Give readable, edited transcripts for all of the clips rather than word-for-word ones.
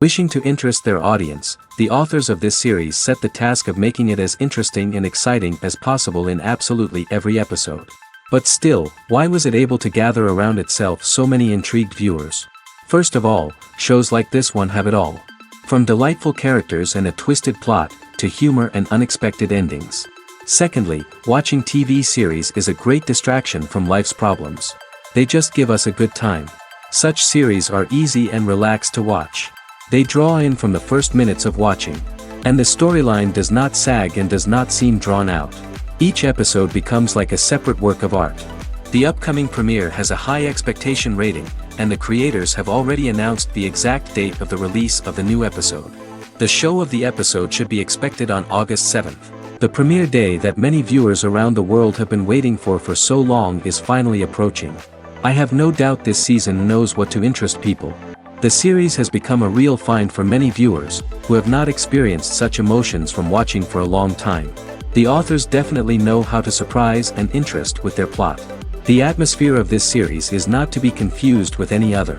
Wishing to interest their audience, the authors of this series set the task of making it as interesting and exciting as possible in absolutely every episode. But still, why was it able to gather around itself so many intrigued viewers? First of all, shows like this one have it all. From delightful characters and a twisted plot, to humor and unexpected endings. Secondly, watching TV series is a great distraction from life's problems. They just give us a good time. Such series are easy and relaxed to watch. They draw in from the first minutes of watching. And the storyline does not sag and does not seem drawn out. Each episode becomes like a separate work of art. The upcoming premiere has a high expectation rating, and the creators have already announced the exact date of the release of the new episode. The show of the episode should be expected on August 7th. The premiere day that many viewers around the world have been waiting for so long is finally approaching. I have no doubt this season knows what to interest people. The series has become a real find for many viewers, who have not experienced such emotions from watching for a long time. The authors definitely know how to surprise and interest with their plot. The atmosphere of this series is not to be confused with any other.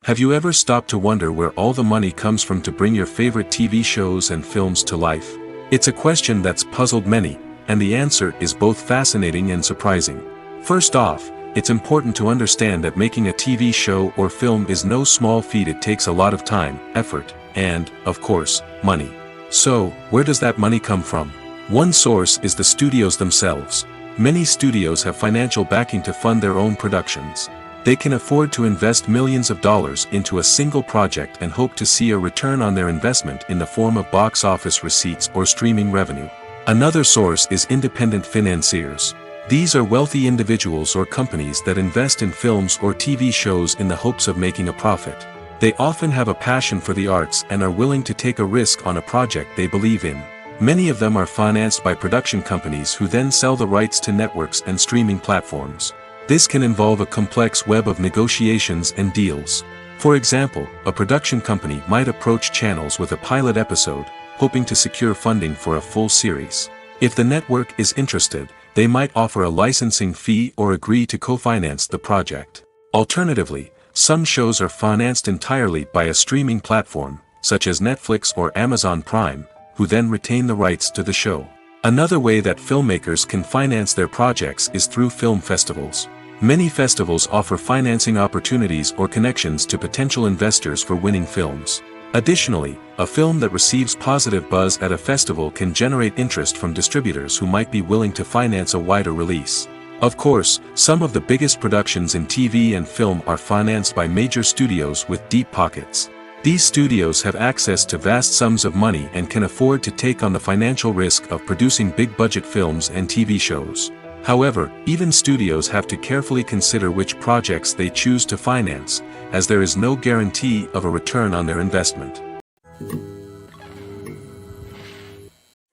Have you ever stopped to wonder where all the money comes from to bring your favorite TV shows and films to life? It's a question that's puzzled many, and the answer is both fascinating and surprising. First off, it's important to understand that making a TV show or film is no small feat. It takes a lot of time, effort, and, of course, money. So, where does that money come from? One source is the studios themselves. Many studios have financial backing to fund their own productions. They can afford to invest millions of dollars into a single project and hope to see a return on their investment in the form of box office receipts or streaming revenue. Another source is independent financiers. These are wealthy individuals or companies that invest in films or TV shows in the hopes of making a profit. They often have a passion for the arts and are willing to take a risk on a project they believe in. Many of them are financed by production companies who then sell the rights to networks and streaming platforms. This can involve a complex web of negotiations and deals. For example, a production company might approach channels with a pilot episode, hoping to secure funding for a full series. If the network is interested, they might offer a licensing fee or agree to co-finance the project. Alternatively, some shows are financed entirely by a streaming platform, such as Netflix or Amazon Prime, who then retain the rights to the show. Another way that filmmakers can finance their projects is through film festivals. Many festivals offer financing opportunities or connections to potential investors for winning films. Additionally, a film that receives positive buzz at a festival can generate interest from distributors who might be willing to finance a wider release. Of course, some of the biggest productions in TV and film are financed by major studios with deep pockets. These studios have access to vast sums of money and can afford to take on the financial risk of producing big-budget films and TV shows. However, even studios have to carefully consider which projects they choose to finance, as there is no guarantee of a return on their investment.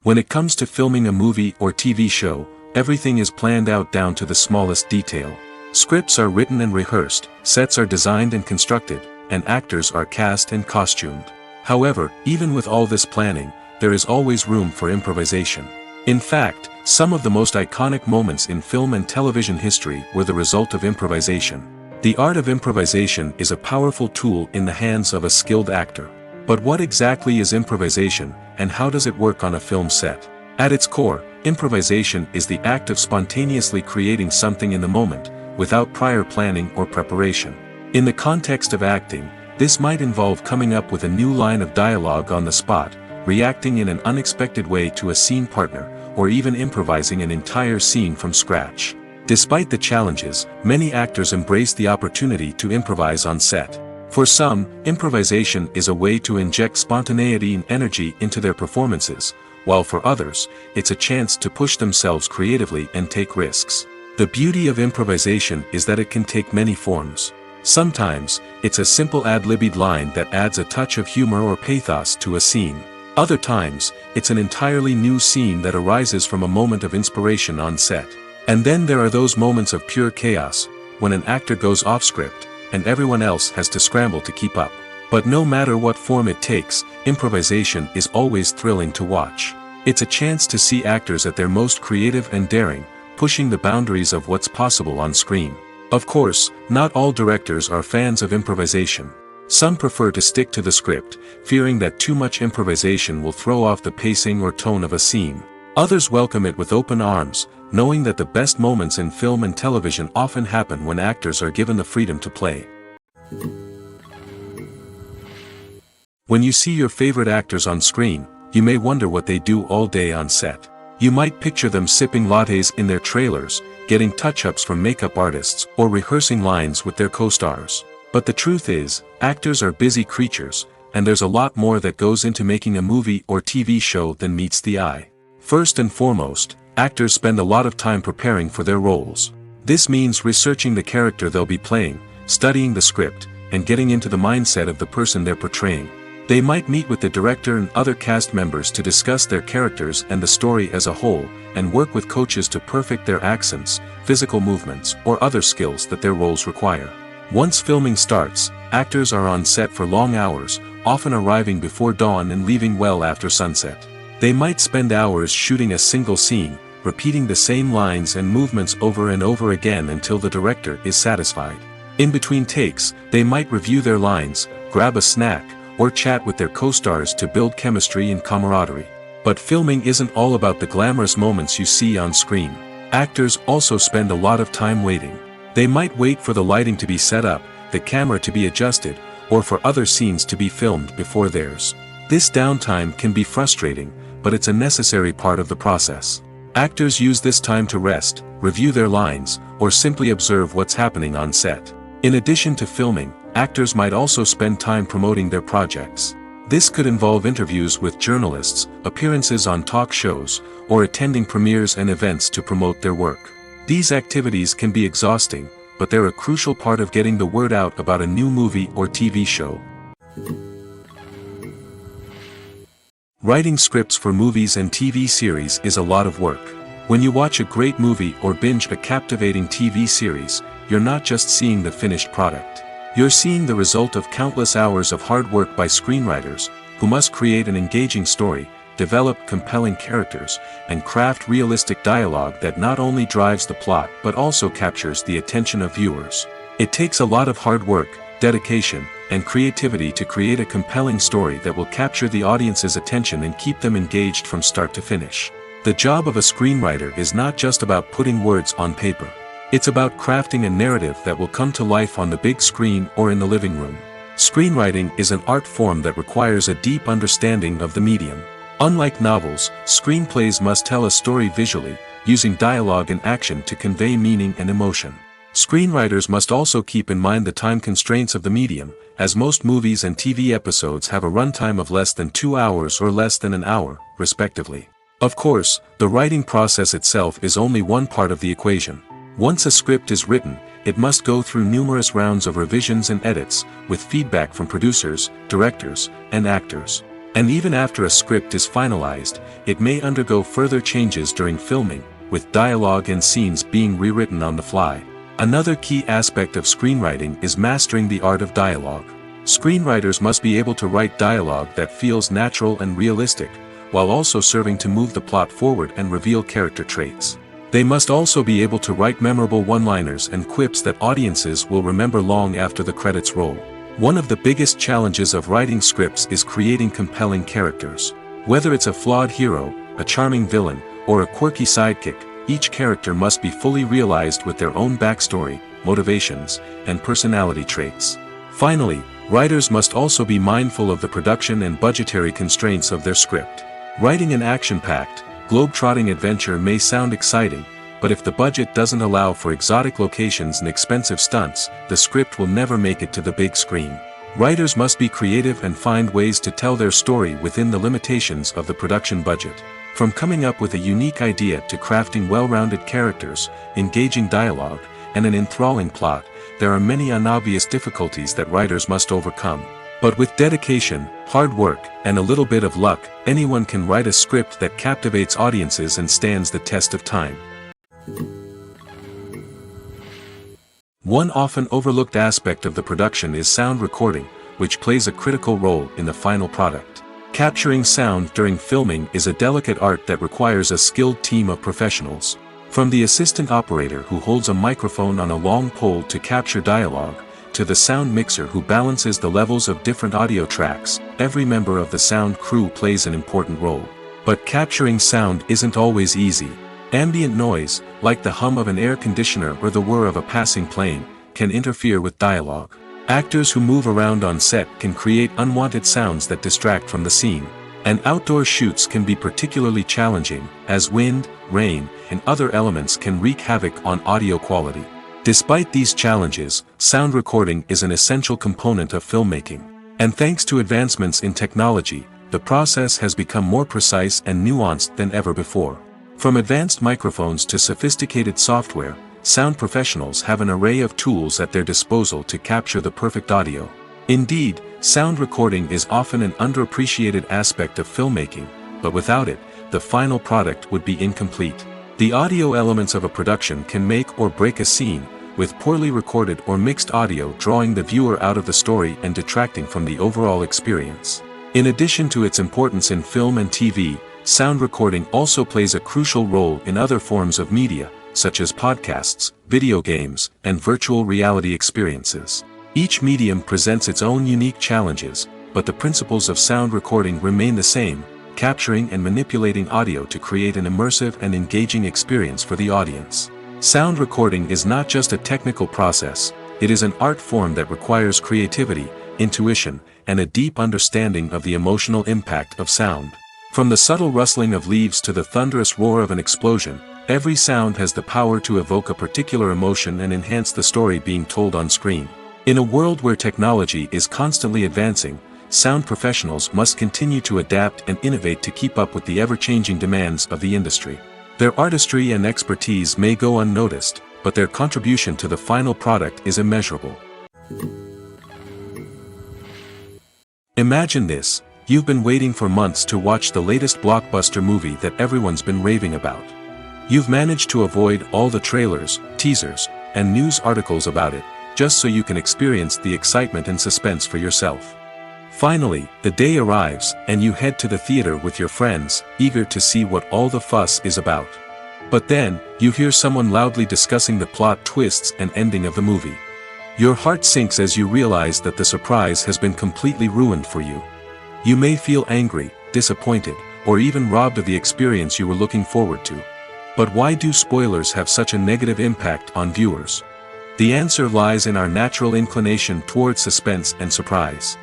When it comes to filming a movie or TV show, everything is planned out down to the smallest detail. Scripts are written and rehearsed, sets are designed and constructed, and actors are cast and costumed. However, even with all this planning, there is always room for improvisation. In fact, some of the most iconic moments in film and television history were the result of improvisation. The art of improvisation is a powerful tool in the hands of a skilled actor. But what exactly is improvisation, and how does it work on a film set? At its core, improvisation is the act of spontaneously creating something in the moment, without prior planning or preparation. In the context of acting, this might involve coming up with a new line of dialogue on the spot, reacting in an unexpected way to a scene partner, or even improvising an entire scene from scratch. Despite the challenges, many actors embrace the opportunity to improvise on set. For some, improvisation is a way to inject spontaneity and energy into their performances, while for others, it's a chance to push themselves creatively and take risks. The beauty of improvisation is that it can take many forms. Sometimes, it's a simple ad-libbed line that adds a touch of humor or pathos to a scene. Other times, it's an entirely new scene that arises from a moment of inspiration on set. And then there are those moments of pure chaos, when an actor goes off script, and everyone else has to scramble to keep up. But no matter what form it takes, improvisation is always thrilling to watch. It's a chance to see actors at their most creative and daring, pushing the boundaries of what's possible on screen. Of course, not all directors are fans of improvisation. Some prefer to stick to the script, fearing that too much improvisation will throw off the pacing or tone of a scene. Others welcome it with open arms, knowing that the best moments in film and television often happen when actors are given the freedom to play. When you see your favorite actors on screen, you may wonder what they do all day on set. You might picture them sipping lattes in their trailers, getting touch-ups from makeup artists, or rehearsing lines with their co-stars. But the truth is, actors are busy creatures, and there's a lot more that goes into making a movie or TV show than meets the eye. First and foremost, actors spend a lot of time preparing for their roles. This means researching the character they'll be playing, studying the script, and getting into the mindset of the person they're portraying. They might meet with the director and other cast members to discuss their characters and the story as a whole, and work with coaches to perfect their accents, physical movements, or other skills that their roles require. Once filming starts, actors are on set for long hours, often arriving before dawn and leaving well after sunset. They might spend hours shooting a single scene, repeating the same lines and movements over and over again until the director is satisfied. In between takes, they might review their lines, grab a snack, or chat with their co-stars to build chemistry and camaraderie. But filming isn't all about the glamorous moments you see on screen. Actors also spend a lot of time waiting. They might wait for the lighting to be set up, the camera to be adjusted, or for other scenes to be filmed before theirs. This downtime can be frustrating, but it's a necessary part of the process. Actors use this time to rest, review their lines, or simply observe what's happening on set. In addition to filming, actors might also spend time promoting their projects. This could involve interviews with journalists, appearances on talk shows, or attending premieres and events to promote their work. These activities can be exhausting, but they're a crucial part of getting the word out about a new movie or TV show. Writing scripts for movies and TV series is a lot of work. When you watch a great movie or binge a captivating TV series, you're not just seeing the finished product. You're seeing the result of countless hours of hard work by screenwriters, who must create an engaging story, develop compelling characters, and craft realistic dialogue that not only drives the plot but also captures the attention of viewers. It takes a lot of hard work, dedication, and creativity to create a compelling story that will capture the audience's attention and keep them engaged from start to finish. The job of a screenwriter is not just about putting words on paper. It's about crafting a narrative that will come to life on the big screen or in the living room. Screenwriting is an art form that requires a deep understanding of the medium. Unlike novels, screenplays must tell a story visually, using dialogue and action to convey meaning and emotion. Screenwriters must also keep in mind the time constraints of the medium, as most movies and TV episodes have a runtime of less than 2 hours or less than an hour, respectively. Of course, the writing process itself is only one part of the equation. Once a script is written, it must go through numerous rounds of revisions and edits, with feedback from producers, directors, and actors. And even after a script is finalized, it may undergo further changes during filming, with dialogue and scenes being rewritten on the fly. Another key aspect of screenwriting is mastering the art of dialogue. Screenwriters must be able to write dialogue that feels natural and realistic, while also serving to move the plot forward and reveal character traits. They must also be able to write memorable one-liners and quips that audiences will remember long after the credits roll. One of the biggest challenges of writing scripts is creating compelling characters. Whether it's a flawed hero, a charming villain, or a quirky sidekick, each character must be fully realized with their own backstory, motivations, and personality traits. Finally, writers must also be mindful of the production and budgetary constraints of their script. Writing an action-packed, globe-trotting adventure may sound exciting, but if the budget doesn't allow for exotic locations and expensive stunts, the script will never make it to the big screen. Writers must be creative and find ways to tell their story within the limitations of the production budget. From coming up with a unique idea to crafting well-rounded characters, engaging dialogue, and an enthralling plot, there are many unobvious difficulties that writers must overcome. But with dedication, hard work, and a little bit of luck, anyone can write a script that captivates audiences and stands the test of time. One often overlooked aspect of the production is sound recording, which plays a critical role in the final product. Capturing sound during filming is a delicate art that requires a skilled team of professionals. From the assistant operator who holds a microphone on a long pole to capture dialogue, to the sound mixer who balances the levels of different audio tracks, every member of the sound crew plays an important role. But capturing sound isn't always easy. Ambient noise, like the hum of an air conditioner or the whir of a passing plane, can interfere with dialogue. Actors who move around on set can create unwanted sounds that distract from the scene. And outdoor shoots can be particularly challenging, as wind, rain, and other elements can wreak havoc on audio quality. Despite these challenges, sound recording is an essential component of filmmaking. And thanks to advancements in technology, the process has become more precise and nuanced than ever before. From advanced microphones to sophisticated software, sound professionals have an array of tools at their disposal to capture the perfect audio. Indeed, sound recording is often an underappreciated aspect of filmmaking, but without it, the final product would be incomplete. The audio elements of a production can make or break a scene, with poorly recorded or mixed audio drawing the viewer out of the story and detracting from the overall experience. In addition to its importance in film and TV, sound recording also plays a crucial role in other forms of media, such as podcasts, video games, and virtual reality experiences. Each medium presents its own unique challenges, but the principles of sound recording remain the same, capturing and manipulating audio to create an immersive and engaging experience for the audience. Sound recording is not just a technical process, it is an art form that requires creativity, intuition, and a deep understanding of the emotional impact of sound. From the subtle rustling of leaves to the thunderous roar of an explosion, every sound has the power to evoke a particular emotion and enhance the story being told on screen. In a world where technology is constantly advancing, sound professionals must continue to adapt and innovate to keep up with the ever-changing demands of the industry. Their artistry and expertise may go unnoticed, but their contribution to the final product is immeasurable. Imagine this: you've been waiting for months to watch the latest blockbuster movie that everyone's been raving about. You've managed to avoid all the trailers, teasers, and news articles about it, just so you can experience the excitement and suspense for yourself. Finally, the day arrives, and you head to the theater with your friends, eager to see what all the fuss is about. But then, you hear someone loudly discussing the plot twists and ending of the movie. Your heart sinks as you realize that the surprise has been completely ruined for you. You may feel angry, disappointed, or even robbed of the experience you were looking forward to. But why do spoilers have such a negative impact on viewers? The answer lies in our natural inclination toward suspense and surprise.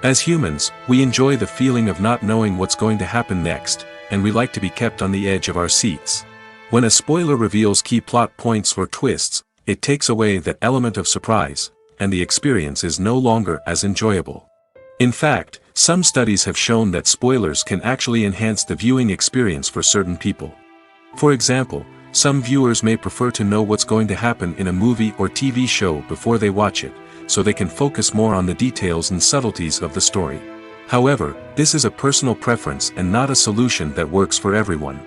As humans, we enjoy the feeling of not knowing what's going to happen next, and we like to be kept on the edge of our seats. When a spoiler reveals key plot points or twists, it takes away that element of surprise, and the experience is no longer as enjoyable. In fact, some studies have shown that spoilers can actually enhance the viewing experience for certain people. For example, some viewers may prefer to know what's going to happen in a movie or TV show before they watch it, so they can focus more on the details and subtleties of the story. However, this is a personal preference and not a solution that works for everyone.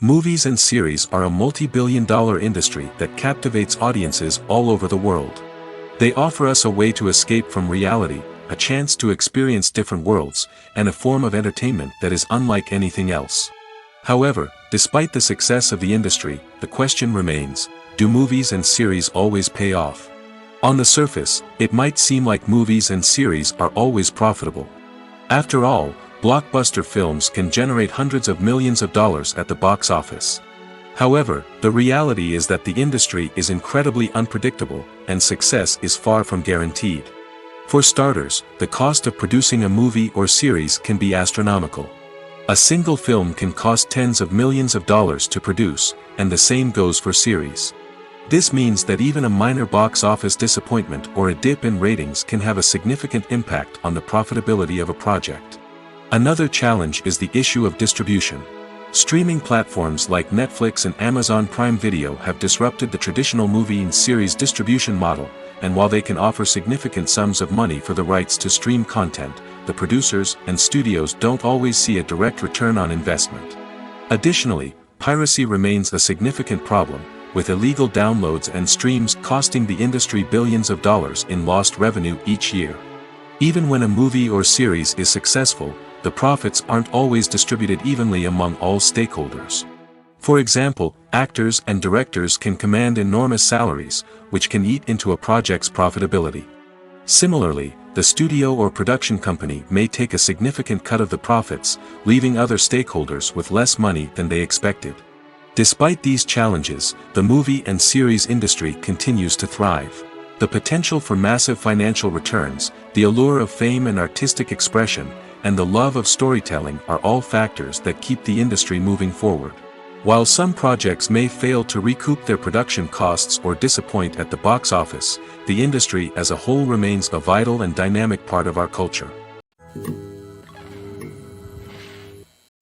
Movies and series are a multi-billion-dollar industry that captivates audiences all over the world. They offer us a way to escape from reality, a chance to experience different worlds, and a form of entertainment that is unlike anything else. However, despite the success of the industry, the question remains: do movies and series always pay off? On the surface, it might seem like movies and series are always profitable. After all, blockbuster films can generate hundreds of millions of dollars at the box office. However, the reality is that the industry is incredibly unpredictable, and success is far from guaranteed. For starters, the cost of producing a movie or series can be astronomical. A single film can cost tens of millions of dollars to produce, and the same goes for series. This means that even a minor box office disappointment or a dip in ratings can have a significant impact on the profitability of a project. Another challenge is the issue of distribution. Streaming platforms like Netflix and Amazon Prime Video have disrupted the traditional movie and series distribution model, and while they can offer significant sums of money for the rights to stream content, the producers and studios don't always see a direct return on investment. Additionally, piracy remains a significant problem, with illegal downloads and streams costing the industry billions of dollars in lost revenue each year. Even when a movie or series is successful, the profits aren't always distributed evenly among all stakeholders. For example, actors and directors can command enormous salaries, which can eat into a project's profitability. Similarly, the studio or production company may take a significant cut of the profits, leaving other stakeholders with less money than they expected. Despite these challenges, the movie and series industry continues to thrive. The potential for massive financial returns, the allure of fame and artistic expression, and the love of storytelling are all factors that keep the industry moving forward. While some projects may fail to recoup their production costs or disappoint at the box office, the industry as a whole remains a vital and dynamic part of our culture.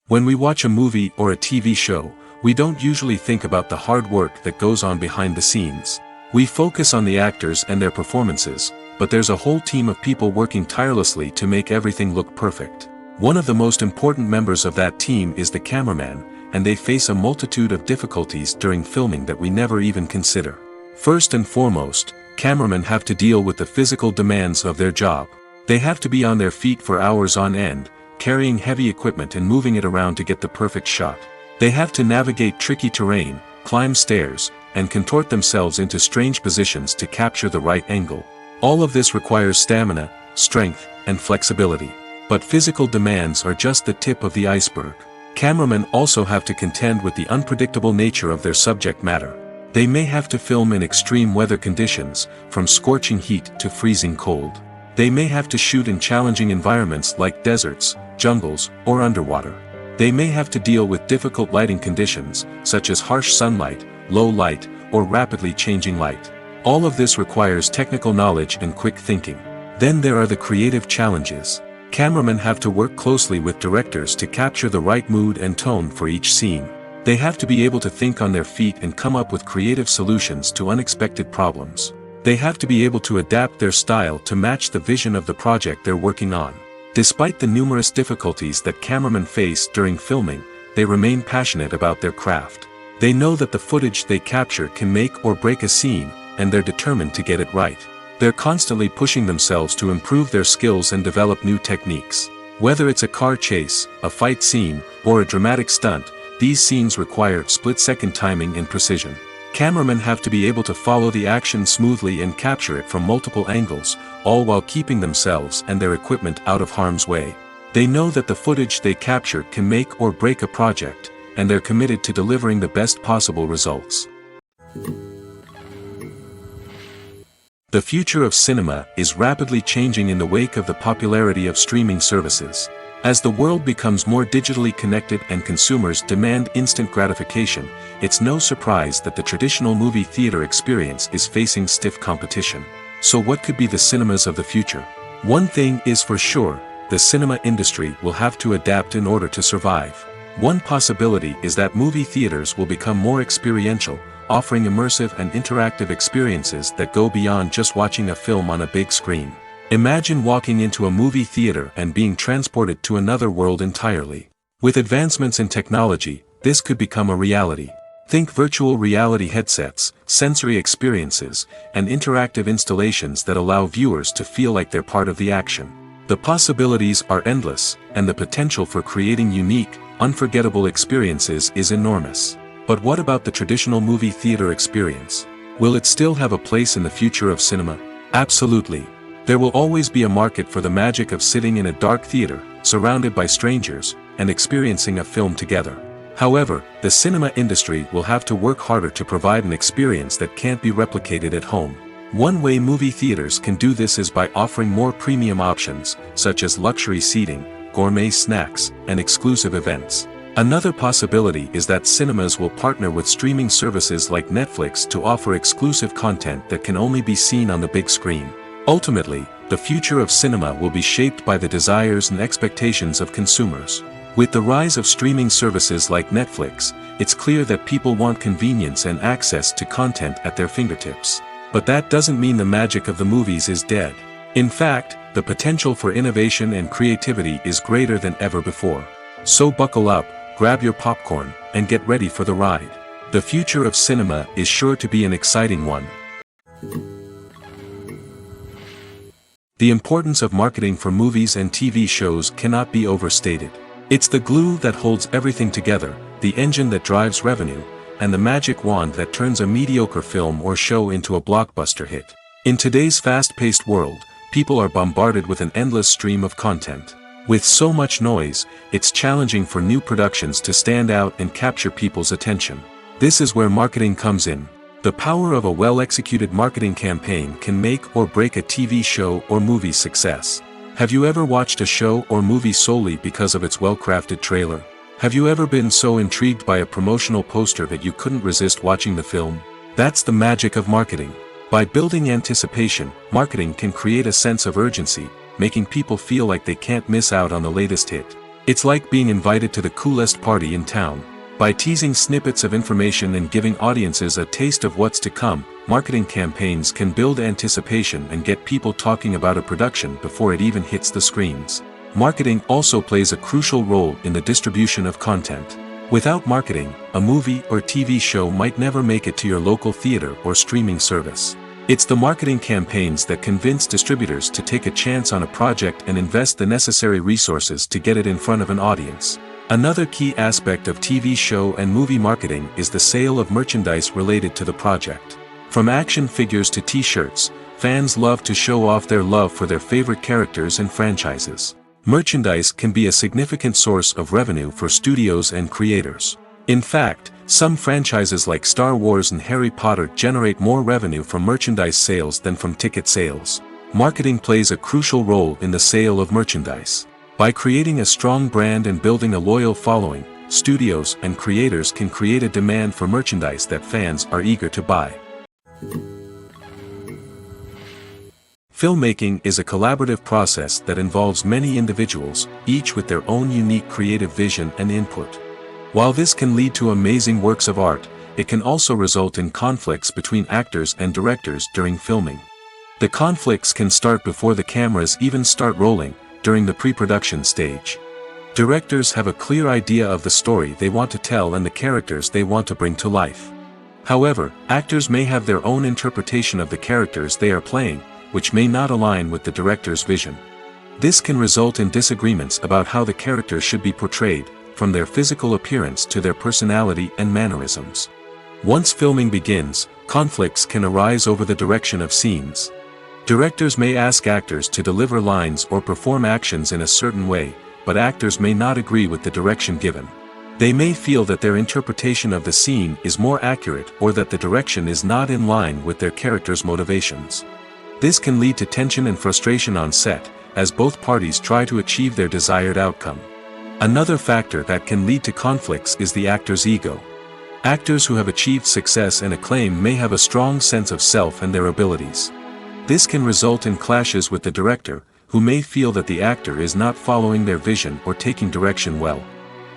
When we watch a movie or a TV show, we don't usually think about the hard work that goes on behind the scenes. We focus on the actors and their performances, but there's a whole team of people working tirelessly to make everything look perfect. One of the most important members of that team is the cameraman, and they face a multitude of difficulties during filming that we never even consider. First and foremost, cameramen have to deal with the physical demands of their job. They have to be on their feet for hours on end, carrying heavy equipment and moving it around to get the perfect shot. They have to navigate tricky terrain, climb stairs, and contort themselves into strange positions to capture the right angle. All of this requires stamina, strength, and flexibility. But physical demands are just the tip of the iceberg. Cameramen also have to contend with the unpredictable nature of their subject matter. They may have to film in extreme weather conditions, from scorching heat to freezing cold. They may have to shoot in challenging environments like deserts, jungles, or underwater. They may have to deal with difficult lighting conditions, such as harsh sunlight, low light, or rapidly changing light. All of this requires technical knowledge and quick thinking. Then there are the creative challenges. Cameramen have to work closely with directors to capture the right mood and tone for each scene. They have to be able to think on their feet and come up with creative solutions to unexpected problems. They have to be able to adapt their style to match the vision of the project they're working on. Despite the numerous difficulties that cameramen face during filming, they remain passionate about their craft. They know that the footage they capture can make or break a scene, and they're determined to get it right. They're constantly pushing themselves to improve their skills and develop new techniques. Whether it's a car chase, a fight scene, or a dramatic stunt, these scenes require split-second timing and precision. Cameramen have to be able to follow the action smoothly and capture it from multiple angles, all while keeping themselves and their equipment out of harm's way. They know that the footage they capture can make or break a project, and they're committed to delivering the best possible results. The future of cinema is rapidly changing in the wake of the popularity of streaming services. As the world becomes more digitally connected and consumers demand instant gratification, it's no surprise that the traditional movie theater experience is facing stiff competition. So what could be the cinemas of the future? One thing is for sure, the cinema industry will have to adapt in order to survive. One possibility is that movie theaters will become more experiential, offering immersive and interactive experiences that go beyond just watching a film on a big screen. Imagine walking into a movie theater and being transported to another world entirely. With advancements in technology, this could become a reality. Think virtual reality headsets, sensory experiences, and interactive installations that allow viewers to feel like they're part of the action. The possibilities are endless, and the potential for creating unique, unforgettable experiences is enormous. But what about the traditional movie theater experience? Will it still have a place in the future of cinema? Absolutely. There will always be a market for the magic of sitting in a dark theater, surrounded by strangers, and experiencing a film together. However, the cinema industry will have to work harder to provide an experience that can't be replicated at home. One way movie theaters can do this is by offering more premium options, such as luxury seating, gourmet snacks, and exclusive events. Another possibility is that cinemas will partner with streaming services like Netflix to offer exclusive content that can only be seen on the big screen. Ultimately, the future of cinema will be shaped by the desires and expectations of consumers. With the rise of streaming services like Netflix, it's clear that people want convenience and access to content at their fingertips. But that doesn't mean the magic of the movies is dead. In fact, the potential for innovation and creativity is greater than ever before. So buckle up, grab your popcorn, and get ready for the ride. The future of cinema is sure to be an exciting one. The importance of marketing for movies and TV shows cannot be overstated. It's the glue that holds everything together, the engine that drives revenue, and the magic wand that turns a mediocre film or show into a blockbuster hit. In today's fast-paced world, people are bombarded with an endless stream of content. With so much noise, it's challenging for new productions to stand out and capture people's attention. This is where marketing comes in. The power of a well-executed marketing campaign can make or break a TV show or movie's success. Have you ever watched a show or movie solely because of its well-crafted trailer? Have you ever been so intrigued by a promotional poster that you couldn't resist watching the film? That's the magic of marketing. By building anticipation, marketing can create a sense of urgency, making people feel like they can't miss out on the latest hit. It's like being invited to the coolest party in town. By teasing snippets of information and giving audiences a taste of what's to come, marketing campaigns can build anticipation and get people talking about a production before it even hits the screens. Marketing also plays a crucial role in the distribution of content. Without marketing, a movie or TV show might never make it to your local theater or streaming service. It's the marketing campaigns that convince distributors to take a chance on a project and invest the necessary resources to get it in front of an audience. Another key aspect of TV show and movie marketing is the sale of merchandise related to the project. From action figures to t-shirts, fans love to show off their love for their favorite characters and franchises. Merchandise can be a significant source of revenue for studios and creators. In fact, some franchises like Star Wars and Harry Potter generate more revenue from merchandise sales than from ticket sales. Marketing plays a crucial role in the sale of merchandise. By creating a strong brand and building a loyal following, studios and creators can create a demand for merchandise that fans are eager to buy. Filmmaking is a collaborative process that involves many individuals, each with their own unique creative vision and input. While this can lead to amazing works of art, it can also result in conflicts between actors and directors during filming. The conflicts can start before the cameras even start rolling, during the pre-production stage. Directors have a clear idea of the story they want to tell and the characters they want to bring to life. However, actors may have their own interpretation of the characters they are playing, which may not align with the director's vision. This can result in disagreements about how the characters should be portrayed, from their physical appearance to their personality and mannerisms. Once filming begins, conflicts can arise over the direction of scenes. Directors may ask actors to deliver lines or perform actions in a certain way, but actors may not agree with the direction given. They may feel that their interpretation of the scene is more accurate or that the direction is not in line with their character's motivations. This can lead to tension and frustration on set, as both parties try to achieve their desired outcome. Another factor that can lead to conflicts is the actor's ego. Actors who have achieved success and acclaim may have a strong sense of self and their abilities. This can result in clashes with the director, who may feel that the actor is not following their vision or taking direction well.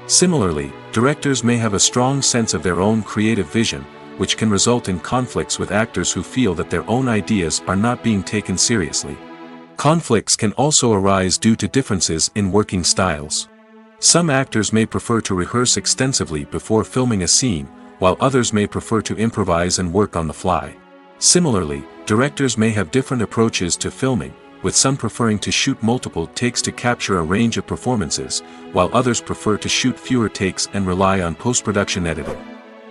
Similarly, directors may have a strong sense of their own creative vision, which can result in conflicts with actors who feel that their own ideas are not being taken seriously. Conflicts can also arise due to differences in working styles. Some actors may prefer to rehearse extensively before filming a scene, while others may prefer to improvise and work on the fly. Similarly, directors may have different approaches to filming, with some preferring to shoot multiple takes to capture a range of performances, while others prefer to shoot fewer takes and rely on post-production editing.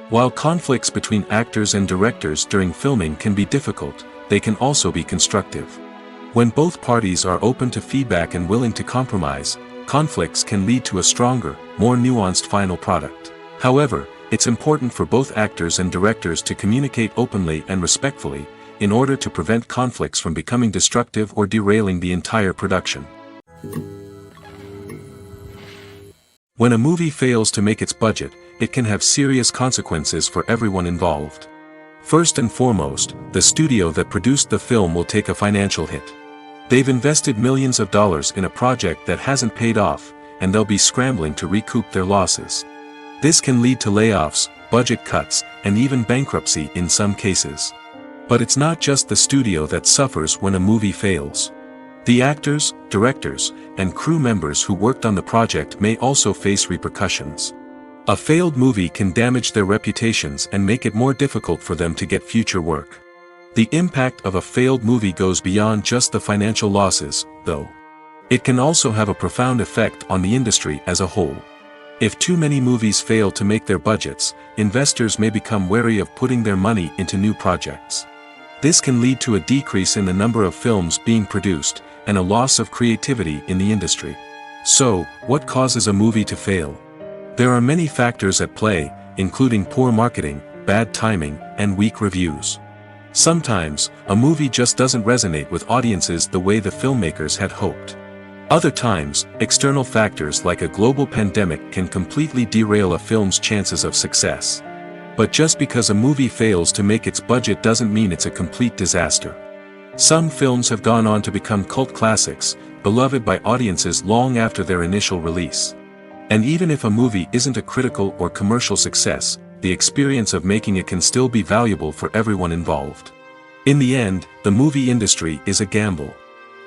While conflicts between actors and directors during filming can be difficult, they can also be constructive. When both parties are open to feedback and willing to compromise, conflicts can lead to a stronger, more nuanced final product. However, it's important for both actors and directors to communicate openly and respectfully, in order to prevent conflicts from becoming destructive or derailing the entire production. When a movie fails to make its budget, it can have serious consequences for everyone involved. First and foremost, the studio that produced the film will take a financial hit. They've invested millions of dollars in a project that hasn't paid off, and they'll be scrambling to recoup their losses. This can lead to layoffs, budget cuts, and even bankruptcy in some cases. But it's not just the studio that suffers when a movie fails. The actors, directors, and crew members who worked on the project may also face repercussions. A failed movie can damage their reputations and make it more difficult for them to get future work. The impact of a failed movie goes beyond just the financial losses, though. It can also have a profound effect on the industry as a whole. If too many movies fail to make their budgets, investors may become wary of putting their money into new projects. This can lead to a decrease in the number of films being produced, and a loss of creativity in the industry. So, what causes a movie to fail? There are many factors at play, including poor marketing, bad timing, and weak reviews. Sometimes, a movie just doesn't resonate with audiences the way the filmmakers had hoped. Other times, external factors like a global pandemic can completely derail a film's chances of success. But just because a movie fails to make its budget doesn't mean it's a complete disaster. Some films have gone on to become cult classics, beloved by audiences long after their initial release. And even if a movie isn't a critical or commercial success, the experience of making it can still be valuable for everyone involved. In the end, the movie industry is a gamble.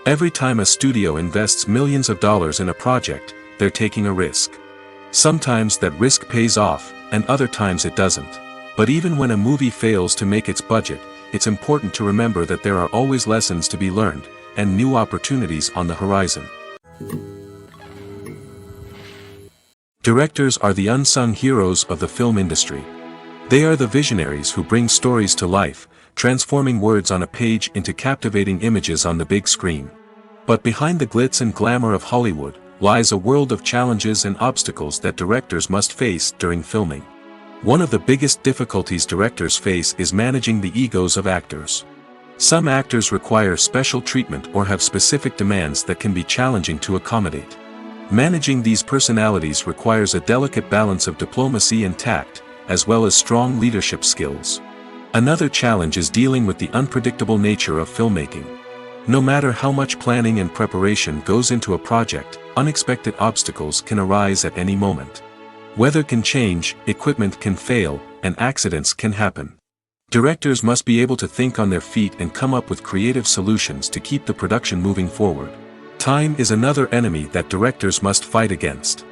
Every time a studio invests millions of dollars in a project, they're taking a risk. Sometimes that risk pays off, and other times it doesn't. But even when a movie fails to make its budget, it's important to remember that there are always lessons to be learned, and new opportunities on the horizon. Directors are the unsung heroes of the film industry. They are the visionaries who bring stories to life, transforming words on a page into captivating images on the big screen. But behind the glitz and glamour of Hollywood, lies a world of challenges and obstacles that directors must face during filming. One of the biggest difficulties directors face is managing the egos of actors. Some actors require special treatment or have specific demands that can be challenging to accommodate. Managing these personalities requires a delicate balance of diplomacy and tact, as well as strong leadership skills. Another challenge is dealing with the unpredictable nature of filmmaking. No matter how much planning and preparation goes into a project, unexpected obstacles can arise at any moment. Weather can change, equipment can fail, and accidents can happen. Directors must be able to think on their feet and come up with creative solutions to keep the production moving forward. Time is another enemy that directors must fight against.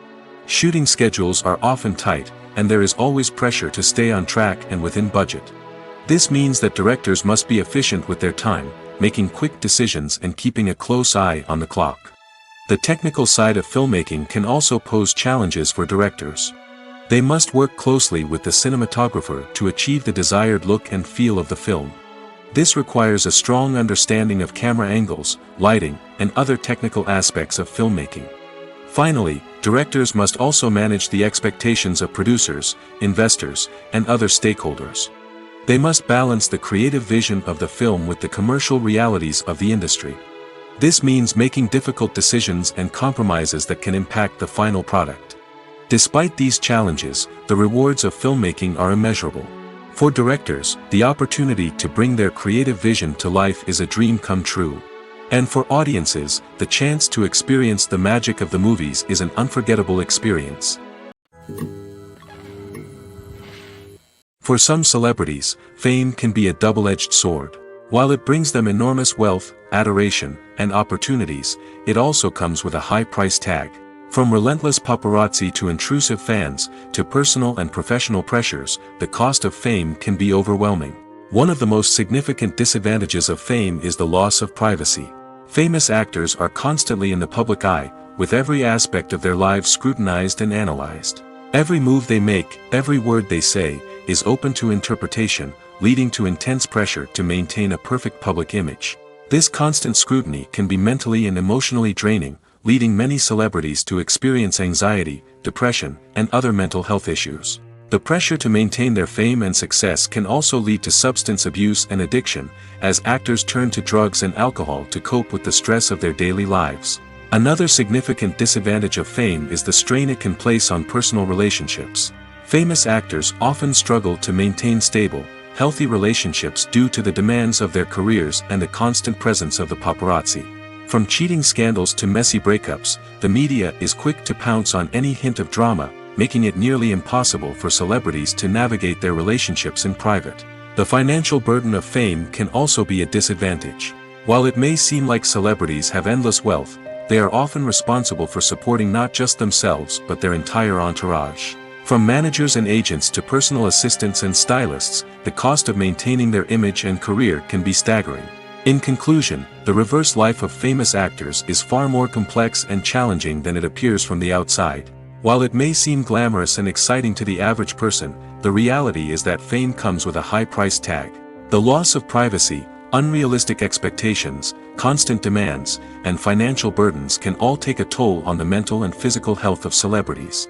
Shooting schedules are often tight, and there is always pressure to stay on track and within budget. This means that directors must be efficient with their time, making quick decisions and keeping a close eye on the clock. The technical side of filmmaking can also pose challenges for directors. They must work closely with the cinematographer to achieve the desired look and feel of the film. This requires a strong understanding of camera angles, lighting, and other technical aspects of filmmaking. Finally, directors must also manage the expectations of producers, investors, and other stakeholders. They must balance the creative vision of the film with the commercial realities of the industry. This means making difficult decisions and compromises that can impact the final product. Despite these challenges, the rewards of filmmaking are immeasurable. For directors, the opportunity to bring their creative vision to life is a dream come true. And for audiences, the chance to experience the magic of the movies is an unforgettable experience. For some celebrities, fame can be a double-edged sword. While it brings them enormous wealth, adoration, and opportunities, it also comes with a high price tag. From relentless paparazzi to intrusive fans, to personal and professional pressures, the cost of fame can be overwhelming. One of the most significant disadvantages of fame is the loss of privacy. Famous actors are constantly in the public eye, with every aspect of their lives scrutinized and analyzed. Every move they make, every word they say, is open to interpretation, leading to intense pressure to maintain a perfect public image. This constant scrutiny can be mentally and emotionally draining, leading many celebrities to experience anxiety, depression, and other mental health issues. The pressure to maintain their fame and success can also lead to substance abuse and addiction, as actors turn to drugs and alcohol to cope with the stress of their daily lives. Another significant disadvantage of fame is the strain it can place on personal relationships. Famous actors often struggle to maintain stable, healthy relationships due to the demands of their careers and the constant presence of the paparazzi. From cheating scandals to messy breakups, the media is quick to pounce on any hint of drama, making it nearly impossible for celebrities to navigate their relationships in private. The financial burden of fame can also be a disadvantage. While it may seem like celebrities have endless wealth, they are often responsible for supporting not just themselves but their entire entourage. From managers and agents to personal assistants and stylists, the cost of maintaining their image and career can be staggering. In conclusion, the reverse life of famous actors is far more complex and challenging than it appears from the outside. While it may seem glamorous and exciting to the average person, the reality is that fame comes with a high price tag. The loss of privacy, unrealistic expectations, constant demands, and financial burdens can all take a toll on the mental and physical health of celebrities.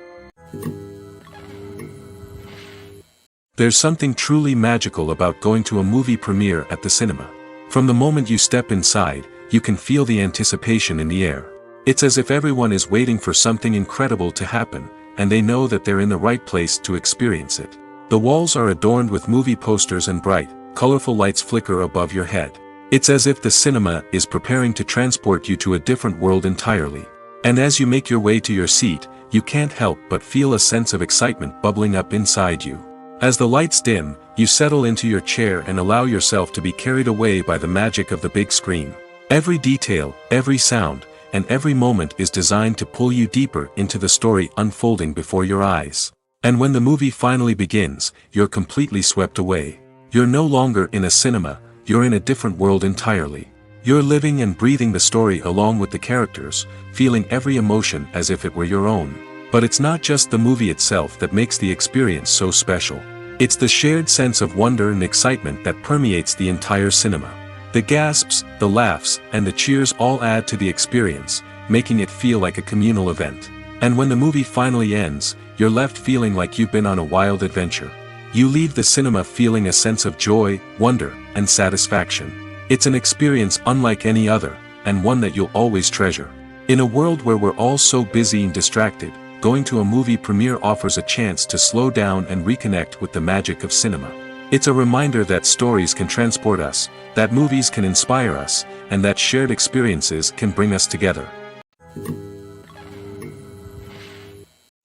There's something truly magical about going to a movie premiere at the cinema. From the moment you step inside, you can feel the anticipation in the air. It's as if everyone is waiting for something incredible to happen, and they know that they're in the right place to experience it. The walls are adorned with movie posters and bright, colorful lights flicker above your head. It's as if the cinema is preparing to transport you to a different world entirely. And as you make your way to your seat, you can't help but feel a sense of excitement bubbling up inside you. As the lights dim, you settle into your chair and allow yourself to be carried away by the magic of the big screen. Every detail, every sound, and every moment is designed to pull you deeper into the story unfolding before your eyes. And when the movie finally begins, you're completely swept away. You're no longer in a cinema, you're in a different world entirely. You're living and breathing the story along with the characters, feeling every emotion as if it were your own. But it's not just the movie itself that makes the experience so special. It's the shared sense of wonder and excitement that permeates the entire cinema. The gasps, the laughs, and the cheers all add to the experience, making it feel like a communal event. And when the movie finally ends, you're left feeling like you've been on a wild adventure. You leave the cinema feeling a sense of joy, wonder, and satisfaction. It's an experience unlike any other, and one that you'll always treasure. In a world where we're all so busy and distracted, going to a movie premiere offers a chance to slow down and reconnect with the magic of cinema. It's a reminder that stories can transport us, that movies can inspire us, and that shared experiences can bring us together.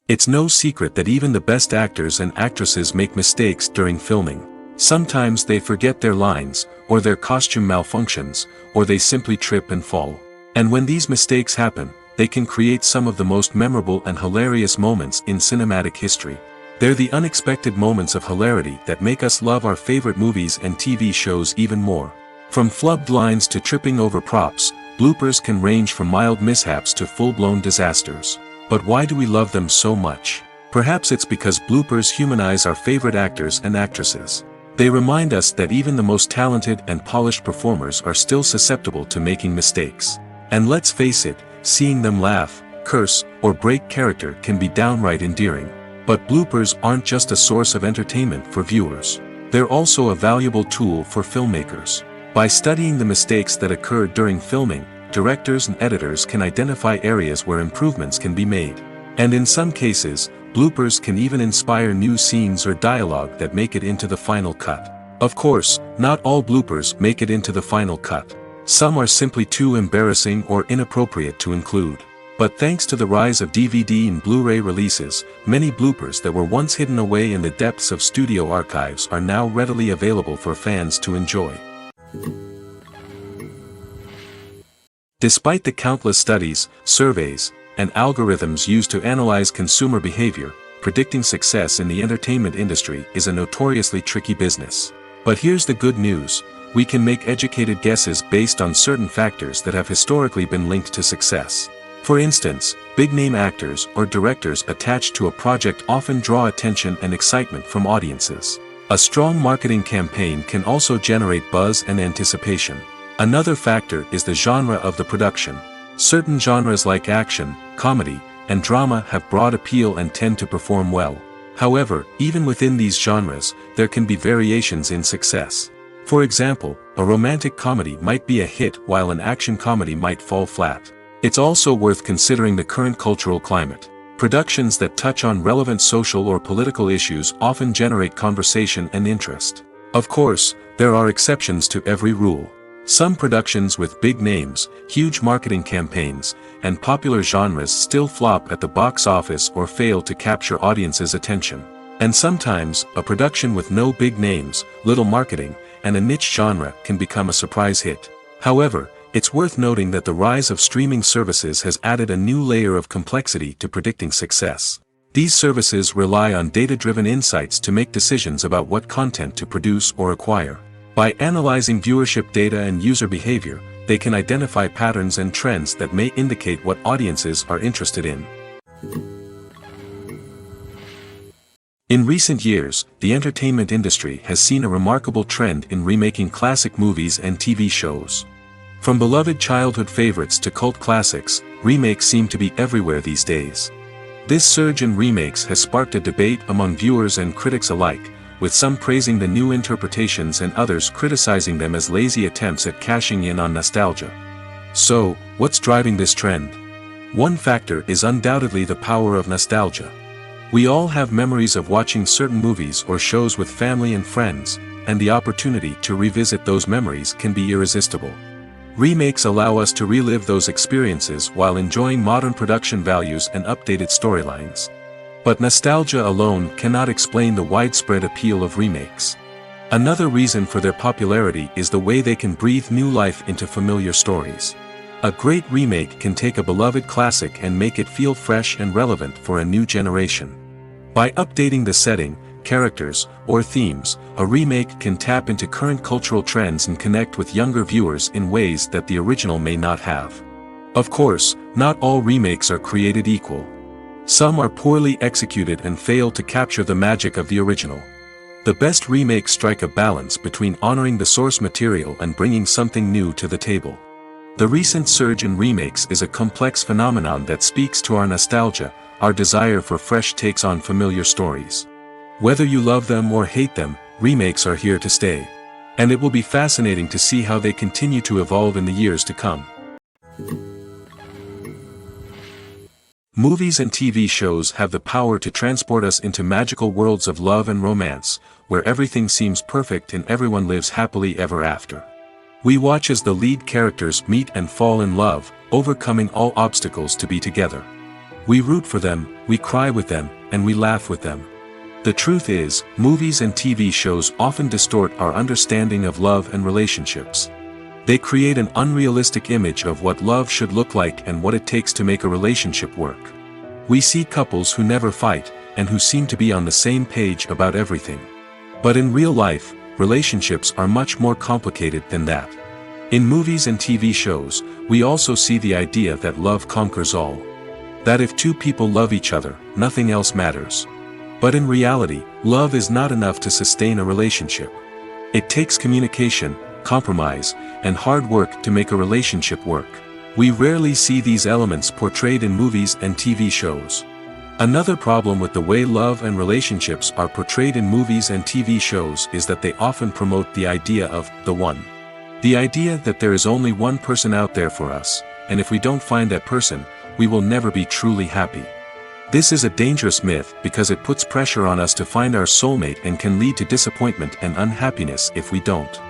It's no secret that even the best actors and actresses make mistakes during filming. Sometimes they forget their lines, or their costume malfunctions, or they simply trip and fall. And when these mistakes happen, they can create some of the most memorable and hilarious moments in cinematic history. They're the unexpected moments of hilarity that make us love our favorite movies and TV shows even more. From flubbed lines to tripping over props, bloopers can range from mild mishaps to full-blown disasters. But why do we love them so much? Perhaps it's because bloopers humanize our favorite actors and actresses. They remind us that even the most talented and polished performers are still susceptible to making mistakes. And let's face it, seeing them laugh, curse, or break character can be downright endearing. But bloopers aren't just a source of entertainment for viewers. They're also a valuable tool for filmmakers. By studying the mistakes that occurred during filming, directors and editors can identify areas where improvements can be made. And in some cases, bloopers can even inspire new scenes or dialogue that make it into the final cut. Of course, not all bloopers make it into the final cut. Some are simply too embarrassing or inappropriate to include. But thanks to the rise of DVD and Blu-ray releases, many bloopers that were once hidden away in the depths of studio archives are now readily available for fans to enjoy. Despite the countless studies, surveys, and algorithms used to analyze consumer behavior, predicting success in the entertainment industry is a notoriously tricky business. But here's the good news. We can make educated guesses based on certain factors that have historically been linked to success. For instance, big-name actors or directors attached to a project often draw attention and excitement from audiences. A strong marketing campaign can also generate buzz and anticipation. Another factor is the genre of the production. Certain genres like action, comedy, and drama have broad appeal and tend to perform well. However, even within these genres, there can be variations in success. For example, a romantic comedy might be a hit while an action comedy might fall flat. It's also worth considering the current cultural climate. Productions that touch on relevant social or political issues often generate conversation and interest. Of course, there are exceptions to every rule. Some productions with big names, huge marketing campaigns, and popular genres still flop at the box office or fail to capture audiences' attention. And sometimes, a production with no big names, little marketing, and a niche genre can become a surprise hit. However, it's worth noting that the rise of streaming services has added a new layer of complexity to predicting success. These services rely on data-driven insights to make decisions about what content to produce or acquire. By analyzing viewership data and user behavior, they can identify patterns and trends that may indicate what audiences are interested in. In recent years, the entertainment industry has seen a remarkable trend in remaking classic movies and TV shows. From beloved childhood favorites to cult classics, remakes seem to be everywhere these days. This surge in remakes has sparked a debate among viewers and critics alike, with some praising the new interpretations and others criticizing them as lazy attempts at cashing in on nostalgia. So, what's driving this trend? One factor is undoubtedly the power of nostalgia. We all have memories of watching certain movies or shows with family and friends, and the opportunity to revisit those memories can be irresistible. Remakes allow us to relive those experiences while enjoying modern production values and updated storylines. But nostalgia alone cannot explain the widespread appeal of remakes. Another reason for their popularity is the way they can breathe new life into familiar stories. A great remake can take a beloved classic and make it feel fresh and relevant for a new generation. By updating the setting, characters, or themes, a remake can tap into current cultural trends and connect with younger viewers in ways that the original may not have. Of course, not all remakes are created equal. Some are poorly executed and fail to capture the magic of the original. The best remakes strike a balance between honoring the source material and bringing something new to the table. The recent surge in remakes is a complex phenomenon that speaks to our nostalgia, our desire for fresh takes on familiar stories. Whether you love them or hate them, remakes are here to stay. And it will be fascinating to see how they continue to evolve in the years to come. Movies and TV shows have the power to transport us into magical worlds of love and romance, where everything seems perfect and everyone lives happily ever after. We watch as the lead characters meet and fall in love, overcoming all obstacles to be together. We root for them, we cry with them, and we laugh with them. The truth is, movies and TV shows often distort our understanding of love and relationships. They create an unrealistic image of what love should look like and what it takes to make a relationship work. We see couples who never fight, and who seem to be on the same page about everything. But in real life, relationships are much more complicated than that. In movies and TV shows, we also see the idea that love conquers all. That if two people love each other, nothing else matters. But in reality, love is not enough to sustain a relationship. It takes communication, compromise, and hard work to make a relationship work. We rarely see these elements portrayed in movies and TV shows. Another problem with the way love and relationships are portrayed in movies and TV shows is that they often promote the idea of the one. The idea that there is only one person out there for us, and if we don't find that person, we will never be truly happy. This is a dangerous myth because it puts pressure on us to find our soulmate and can lead to disappointment and unhappiness if we don't.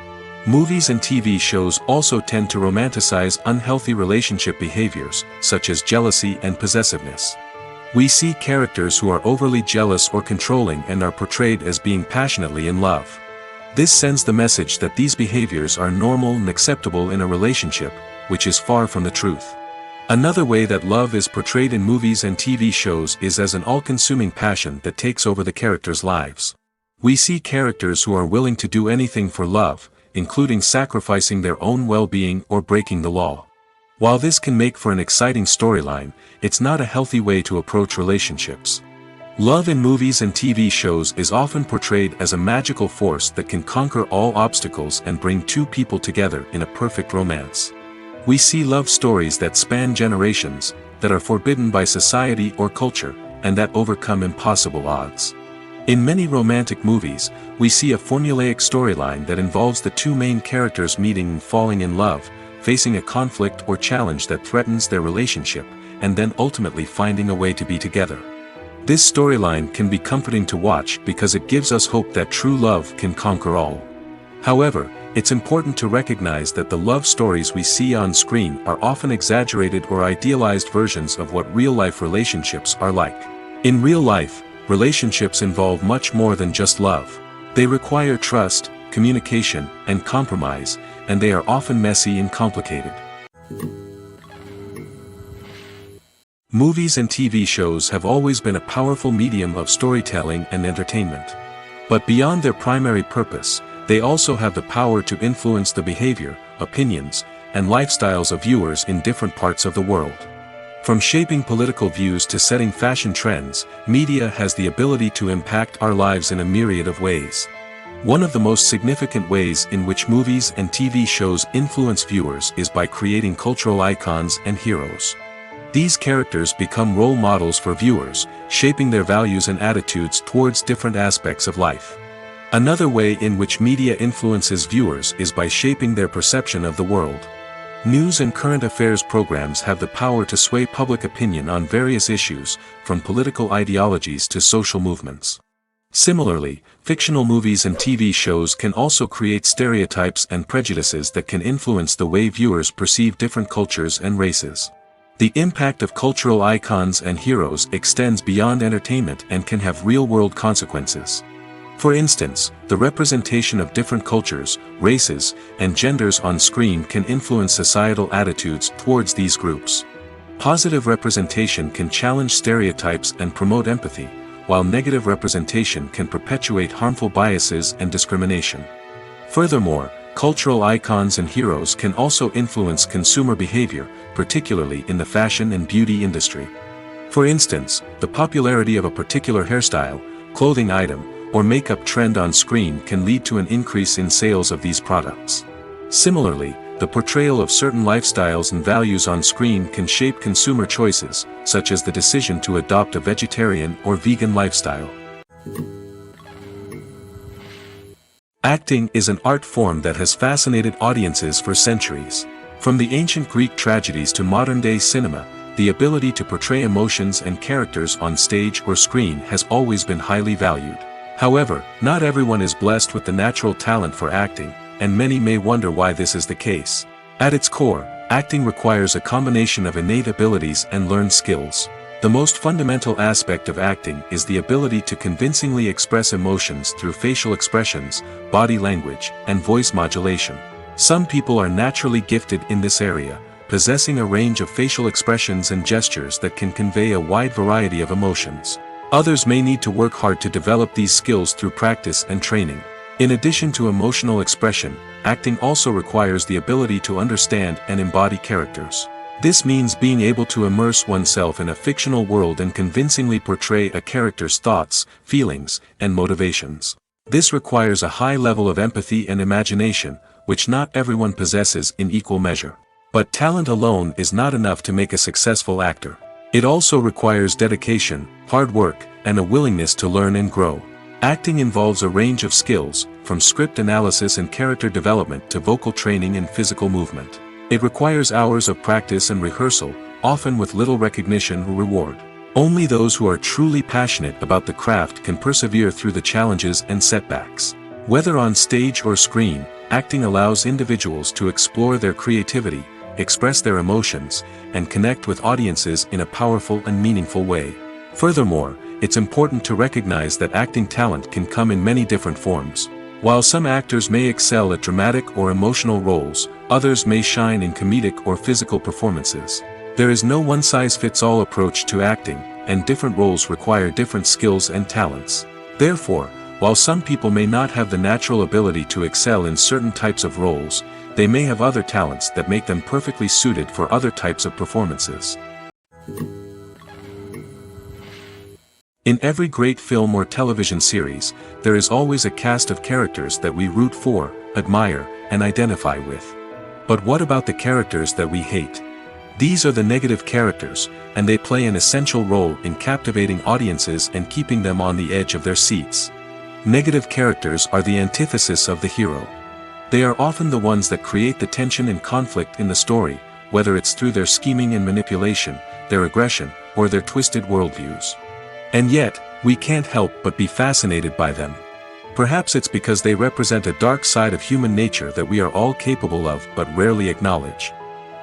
Movies and TV shows also tend to romanticize unhealthy relationship behaviors, such as jealousy and possessiveness. We see characters who are overly jealous or controlling and are portrayed as being passionately in love. This sends the message that these behaviors are normal and acceptable in a relationship, which is far from the truth. Another way that love is portrayed in movies and TV shows is as an all-consuming passion that takes over the characters' lives. We see characters who are willing to do anything for love, including sacrificing their own well-being or breaking the law. While this can make for an exciting storyline, it's not a healthy way to approach relationships. Love in movies and TV shows is often portrayed as a magical force that can conquer all obstacles and bring two people together in a perfect romance. We see love stories that span generations, that are forbidden by society or culture, and that overcome impossible odds. In many romantic movies, we see a formulaic storyline that involves the two main characters meeting and falling in love, facing a conflict or challenge that threatens their relationship, and then ultimately finding a way to be together. This storyline can be comforting to watch because it gives us hope that true love can conquer all. However, it's important to recognize that the love stories we see on screen are often exaggerated or idealized versions of what real-life relationships are like. In real life, relationships involve much more than just love. They require trust, communication, and compromise, and they are often messy and complicated. Movies and TV shows have always been a powerful medium of storytelling and entertainment. But beyond their primary purpose, they also have the power to influence the behavior, opinions, and lifestyles of viewers in different parts of the world. From shaping political views to setting fashion trends, media has the ability to impact our lives in a myriad of ways. One of the most significant ways in which movies and TV shows influence viewers is by creating cultural icons and heroes. These characters become role models for viewers, shaping their values and attitudes towards different aspects of life. Another way in which media influences viewers is by shaping their perception of the world. News and current affairs programs have the power to sway public opinion on various issues, from political ideologies to social movements. Similarly, fictional movies and TV shows can also create stereotypes and prejudices that can influence the way viewers perceive different cultures and races. The impact of cultural icons and heroes extends beyond entertainment and can have real-world consequences. For instance, the representation of different cultures, races, and genders on screen can influence societal attitudes towards these groups. Positive representation can challenge stereotypes and promote empathy, while negative representation can perpetuate harmful biases and discrimination. Furthermore, cultural icons and heroes can also influence consumer behavior, particularly in the fashion and beauty industry. For instance, the popularity of a particular hairstyle, clothing item, or makeup trend on screen can lead to an increase in sales of these products. Similarly, the portrayal of certain lifestyles and values on screen can shape consumer choices, such as the decision to adopt a vegetarian or vegan lifestyle. Acting is an art form that has fascinated audiences for centuries. From the ancient Greek tragedies to modern-day cinema, the ability to portray emotions and characters on stage or screen has always been highly valued. However, not everyone is blessed with the natural talent for acting, and many may wonder why this is the case. At its core, acting requires a combination of innate abilities and learned skills. The most fundamental aspect of acting is the ability to convincingly express emotions through facial expressions, body language, and voice modulation. Some people are naturally gifted in this area, possessing a range of facial expressions and gestures that can convey a wide variety of emotions. Others may need to work hard to develop these skills through practice and training. In addition to emotional expression, acting also requires the ability to understand and embody characters. This means being able to immerse oneself in a fictional world and convincingly portray a character's thoughts, feelings, and motivations. This requires a high level of empathy and imagination, which not everyone possesses in equal measure. But talent alone is not enough to make a successful actor. It also requires dedication, hard work, and a willingness to learn and grow. Acting involves a range of skills, from script analysis and character development to vocal training and physical movement. It requires hours of practice and rehearsal, often with little recognition or reward. Only those who are truly passionate about the craft can persevere through the challenges and setbacks. Whether on stage or screen, acting allows individuals to explore their creativity, express their emotions, and connect with audiences in a powerful and meaningful way. Furthermore, it's important to recognize that acting talent can come in many different forms. While some actors may excel at dramatic or emotional roles, others may shine in comedic or physical performances. There is no one-size-fits-all approach to acting, and different roles require different skills and talents. Therefore, while some people may not have the natural ability to excel in certain types of roles, they may have other talents that make them perfectly suited for other types of performances. In every great film or television series, there is always a cast of characters that we root for, admire, and identify with. But what about the characters that we hate? These are the negative characters, and they play an essential role in captivating audiences and keeping them on the edge of their seats. Negative characters are the antithesis of the hero. They are often the ones that create the tension and conflict in the story, whether it's through their scheming and manipulation, their aggression, or their twisted worldviews. And yet, we can't help but be fascinated by them. Perhaps it's because they represent a dark side of human nature that we are all capable of but rarely acknowledge.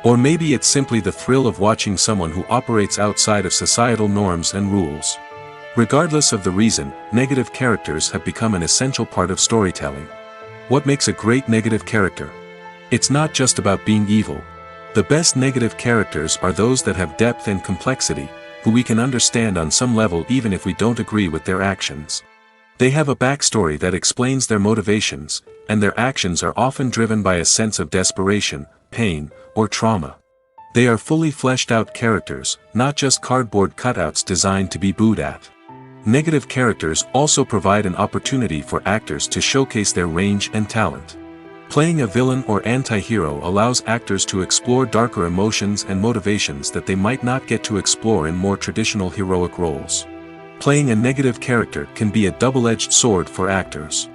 Or maybe it's simply the thrill of watching someone who operates outside of societal norms and rules. Regardless of the reason, negative characters have become an essential part of storytelling. What makes a great negative character? It's not just about being evil. The best negative characters are those that have depth and complexity, who we can understand on some level even if we don't agree with their actions. They have a backstory that explains their motivations, and their actions are often driven by a sense of desperation, pain, or trauma. They are fully fleshed out characters, not just cardboard cutouts designed to be booed at. Negative characters also provide an opportunity for actors to showcase their range and talent. Playing a villain or anti-hero allows actors to explore darker emotions and motivations that they might not get to explore in more traditional heroic roles. Playing a negative character can be a double-edged sword for actors.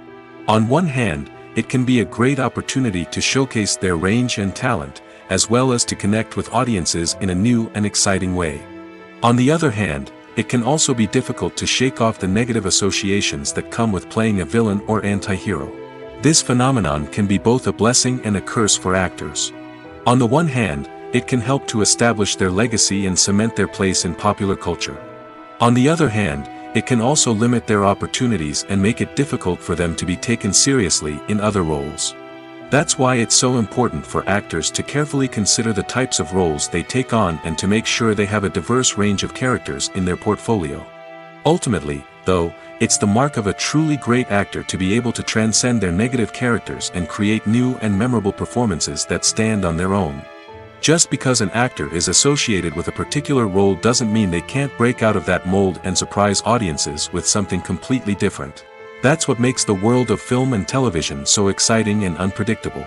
On one hand, it can be a great opportunity to showcase their range and talent, as well as to connect with audiences in a new and exciting way. On the other hand, it can also be difficult to shake off the negative associations that come with playing a villain or anti-hero. This phenomenon can be both a blessing and a curse for actors. On the one hand, it can help to establish their legacy and cement their place in popular culture. On the other hand, it can also limit their opportunities and make it difficult for them to be taken seriously in other roles. That's why it's so important for actors to carefully consider the types of roles they take on and to make sure they have a diverse range of characters in their portfolio. Ultimately, though, it's the mark of a truly great actor to be able to transcend their negative characters and create new and memorable performances that stand on their own. Just because an actor is associated with a particular role doesn't mean they can't break out of that mold and surprise audiences with something completely different. That's what makes the world of film and television so exciting and unpredictable.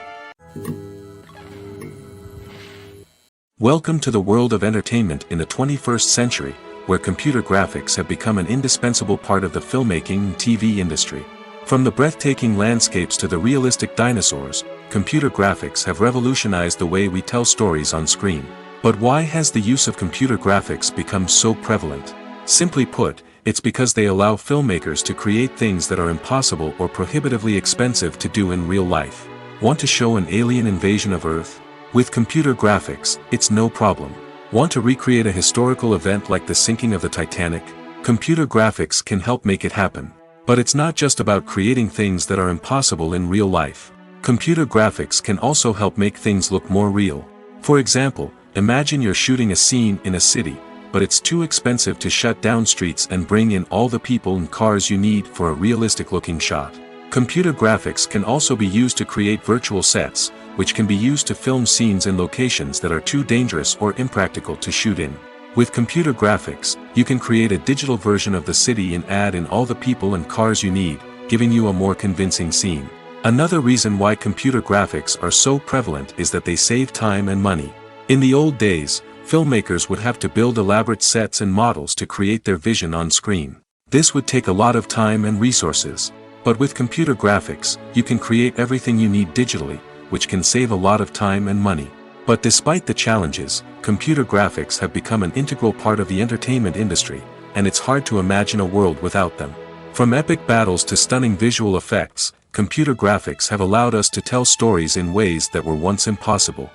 Welcome to the world of entertainment in the 21st century, where computer graphics have become an indispensable part of the filmmaking and TV industry. From the breathtaking landscapes to the realistic dinosaurs, computer graphics have revolutionized the way we tell stories on screen. But why has the use of computer graphics become so prevalent? Simply put, it's because they allow filmmakers to create things that are impossible or prohibitively expensive to do in real life. Want to show an alien invasion of Earth? With computer graphics, it's no problem. Want to recreate a historical event like the sinking of the Titanic? Computer graphics can help make it happen. But it's not just about creating things that are impossible in real life. Computer graphics can also help make things look more real. For example, imagine you're shooting a scene in a city, but it's too expensive to shut down streets and bring in all the people and cars you need for a realistic-looking shot. Computer graphics can also be used to create virtual sets, which can be used to film scenes in locations that are too dangerous or impractical to shoot in. With computer graphics, you can create a digital version of the city and add in all the people and cars you need, giving you a more convincing scene. Another reason why computer graphics are so prevalent is that they save time and money. In the old days, filmmakers would have to build elaborate sets and models to create their vision on screen. This would take a lot of time and resources. But with computer graphics, you can create everything you need digitally, which can save a lot of time and money. But despite the challenges, computer graphics have become an integral part of the entertainment industry, and it's hard to imagine a world without them. From epic battles to stunning visual effects, computer graphics have allowed us to tell stories in ways that were once impossible.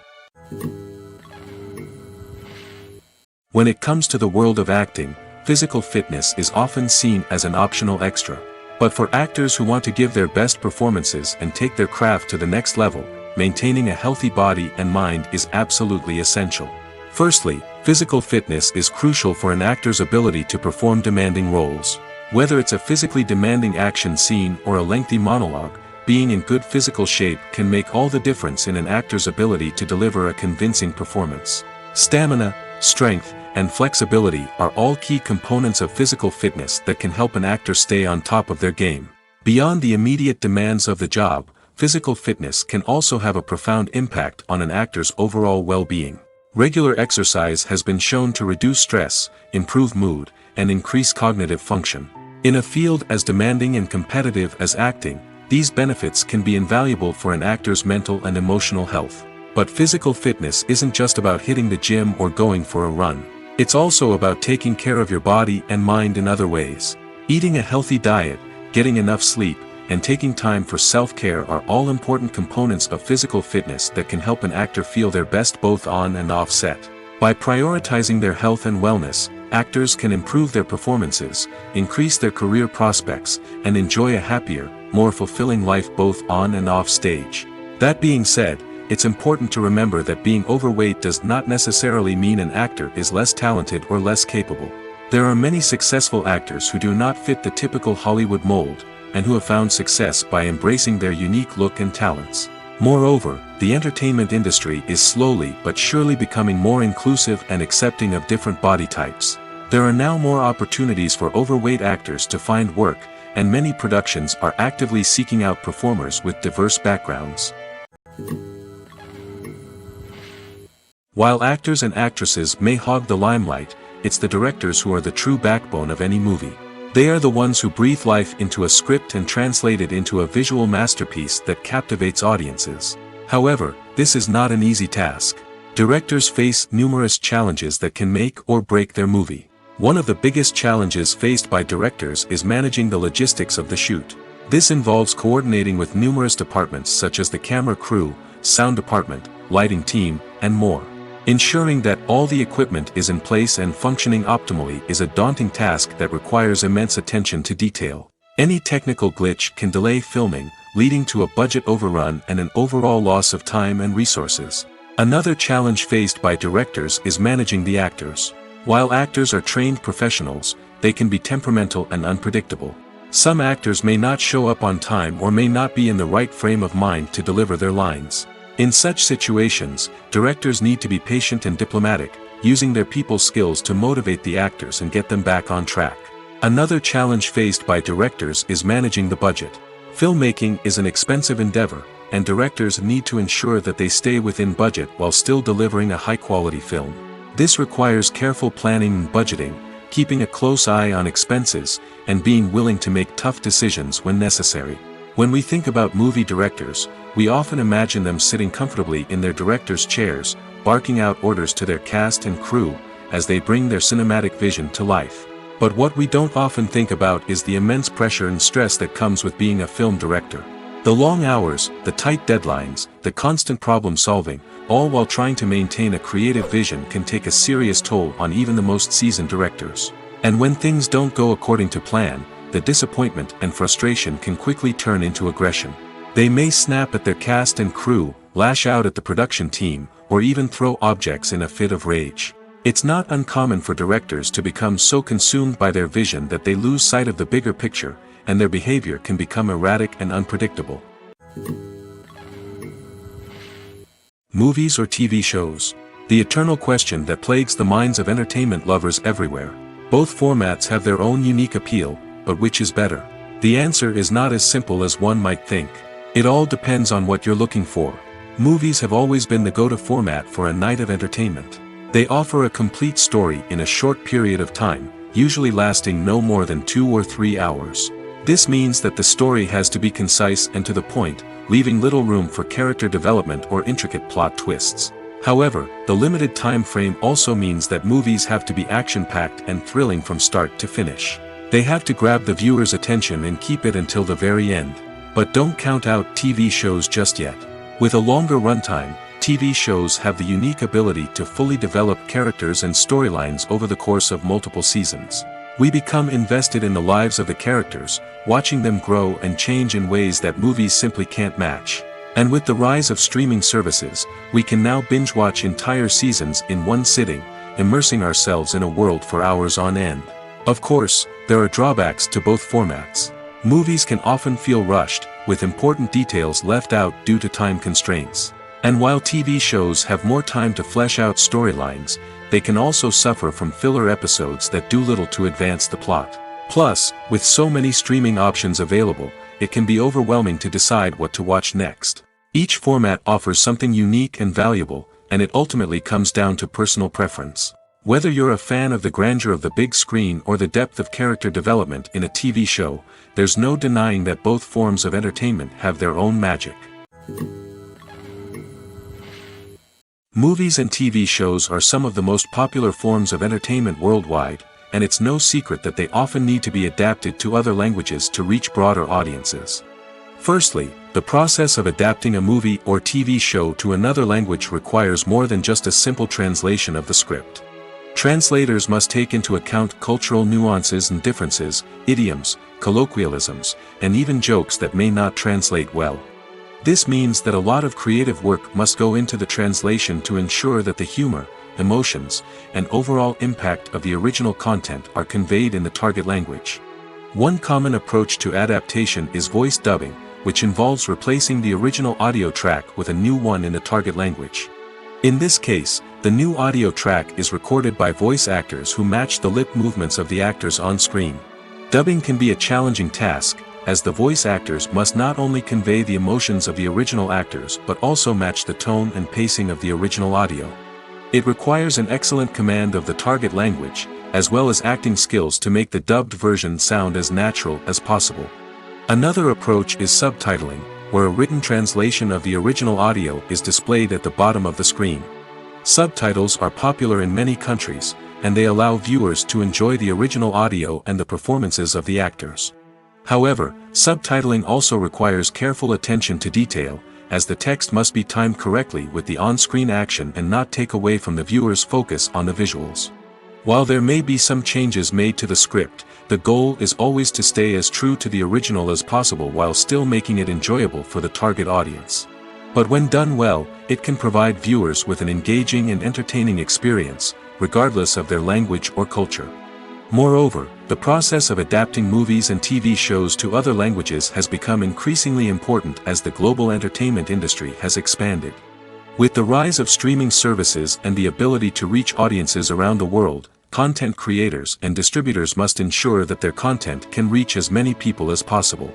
When it comes to the world of acting, physical fitness is often seen as an optional extra. But for actors who want to give their best performances and take their craft to the next level, maintaining a healthy body and mind is absolutely essential. Firstly, physical fitness is crucial for an actor's ability to perform demanding roles. Whether it's a physically demanding action scene or a lengthy monologue, being in good physical shape can make all the difference in an actor's ability to deliver a convincing performance. Stamina, strength, and flexibility are all key components of physical fitness that can help an actor stay on top of their game. Beyond the immediate demands of the job, physical fitness can also have a profound impact on an actor's overall well-being. Regular exercise has been shown to reduce stress, improve mood, and increase cognitive function. In a field as demanding and competitive as acting, these benefits can be invaluable for an actor's mental and emotional health. But physical fitness isn't just about hitting the gym or going for a run. It's also about taking care of your body and mind in other ways. Eating a healthy diet, getting enough sleep, and taking time for self-care are all important components of physical fitness that can help an actor feel their best both on and off set. By prioritizing their health and wellness, actors can improve their performances, increase their career prospects, and enjoy a happier, more fulfilling life both on and off stage. That being said, it's important to remember that being overweight does not necessarily mean an actor is less talented or less capable. There are many successful actors who do not fit the typical Hollywood mold, and who have found success by embracing their unique look and talents. Moreover, the entertainment industry is slowly but surely becoming more inclusive and accepting of different body types. There are now more opportunities for overweight actors to find work, and many productions are actively seeking out performers with diverse backgrounds. While actors and actresses may hog the limelight, it's the directors who are the true backbone of any movie. They are the ones who breathe life into a script and translate it into a visual masterpiece that captivates audiences. However, this is not an easy task. Directors face numerous challenges that can make or break their movie. One of the biggest challenges faced by directors is managing the logistics of the shoot. This involves coordinating with numerous departments such as the camera crew, sound department, lighting team, and more. Ensuring that all the equipment is in place and functioning optimally is a daunting task that requires immense attention to detail. Any technical glitch can delay filming, leading to a budget overrun and an overall loss of time and resources. Another challenge faced by directors is managing the actors. While actors are trained professionals, they can be temperamental and unpredictable. Some actors may not show up on time or may not be in the right frame of mind to deliver their lines. In such situations, directors need to be patient and diplomatic, using their people skills to motivate the actors and get them back on track. Another challenge faced by directors is managing the budget. Filmmaking is an expensive endeavor, and directors need to ensure that they stay within budget while still delivering a high-quality film. This requires careful planning and budgeting, keeping a close eye on expenses, and being willing to make tough decisions when necessary. When we think about movie directors, we often imagine them sitting comfortably in their director's chairs, barking out orders to their cast and crew, as they bring their cinematic vision to life. But what we don't often think about is the immense pressure and stress that comes with being a film director. The long hours, the tight deadlines, the constant problem solving, all while trying to maintain a creative vision can take a serious toll on even the most seasoned directors. And when things don't go according to plan, the disappointment and frustration can quickly turn into aggression. They may snap at their cast and crew, lash out at the production team, or even throw objects in a fit of rage. It's not uncommon for directors to become so consumed by their vision that they lose sight of the bigger picture, and their behavior can become erratic and unpredictable. Movies or TV shows? The eternal question that plagues the minds of entertainment lovers everywhere. Both formats have their own unique appeal, but which is better? The answer is not as simple as one might think. It all depends on what you're looking for. Movies have always been the go-to format for a night of entertainment. They offer a complete story in a short period of time, usually lasting no more than 2 or 3 hours. This means that the story has to be concise and to the point, leaving little room for character development or intricate plot twists. However, the limited time frame also means that movies have to be action-packed and thrilling from start to finish. They have to grab the viewer's attention and keep it until the very end. But don't count out TV shows just yet. With a longer runtime, TV shows have the unique ability to fully develop characters and storylines over the course of multiple seasons. We become invested in the lives of the characters, watching them grow and change in ways that movies simply can't match. And with the rise of streaming services, we can now binge-watch entire seasons in one sitting, immersing ourselves in a world for hours on end. Of course, there are drawbacks to both formats. Movies can often feel rushed, with important details left out due to time constraints. And while TV shows have more time to flesh out storylines, they can also suffer from filler episodes that do little to advance the plot. Plus, with so many streaming options available, it can be overwhelming to decide what to watch next. Each format offers something unique and valuable, and it ultimately comes down to personal preference. Whether you're a fan of the grandeur of the big screen or the depth of character development in a TV show, there's no denying that both forms of entertainment have their own magic. Movies and TV shows are some of the most popular forms of entertainment worldwide, and it's no secret that they often need to be adapted to other languages to reach broader audiences. Firstly, the process of adapting a movie or TV show to another language requires more than just a simple translation of the script. Translators must take into account cultural nuances and differences, idioms, colloquialisms, and even jokes that may not translate well. This means that a lot of creative work must go into the translation to ensure that the humor, emotions, and overall impact of the original content are conveyed in the target language. One common approach to adaptation is voice dubbing, which involves replacing the original audio track with a new one in the target language. In this case, the new audio track is recorded by voice actors who match the lip movements of the actors on screen. Dubbing can be a challenging task, as the voice actors must not only convey the emotions of the original actors but also match the tone and pacing of the original audio. It requires an excellent command of the target language, as well as acting skills to make the dubbed version sound as natural as possible. Another approach is subtitling, where a written translation of the original audio is displayed at the bottom of the screen. Subtitles are popular in many countries, and they allow viewers to enjoy the original audio and the performances of the actors. However, subtitling also requires careful attention to detail, as the text must be timed correctly with the on-screen action and not take away from the viewer's focus on the visuals. While there may be some changes made to the script, the goal is always to stay as true to the original as possible while still making it enjoyable for the target audience. But when done well, it can provide viewers with an engaging and entertaining experience, regardless of their language or culture. Moreover, the process of adapting movies and TV shows to other languages has become increasingly important as the global entertainment industry has expanded. With the rise of streaming services and the ability to reach audiences around the world, content creators and distributors must ensure that their content can reach as many people as possible.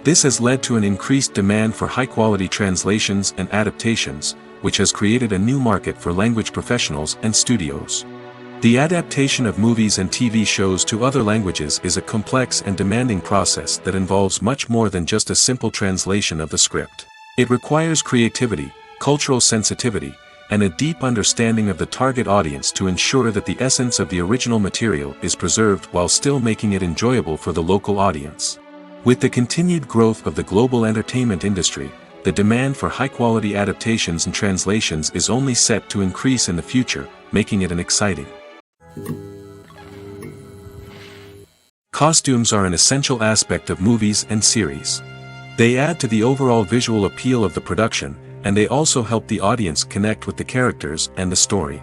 This has led to an increased demand for high-quality translations and adaptations, which has created a new market for language professionals and studios. The adaptation of movies and TV shows to other languages is a complex and demanding process that involves much more than just a simple translation of the script. It requires creativity, cultural sensitivity, and a deep understanding of the target audience to ensure that the essence of the original material is preserved while still making it enjoyable for the local audience. With the continued growth of the global entertainment industry, the demand for high-quality adaptations and translations is only set to increase in the future, making it an exciting. Costumes are an essential aspect of movies and series. They add to the overall visual appeal of the production, and they also help the audience connect with the characters and the story.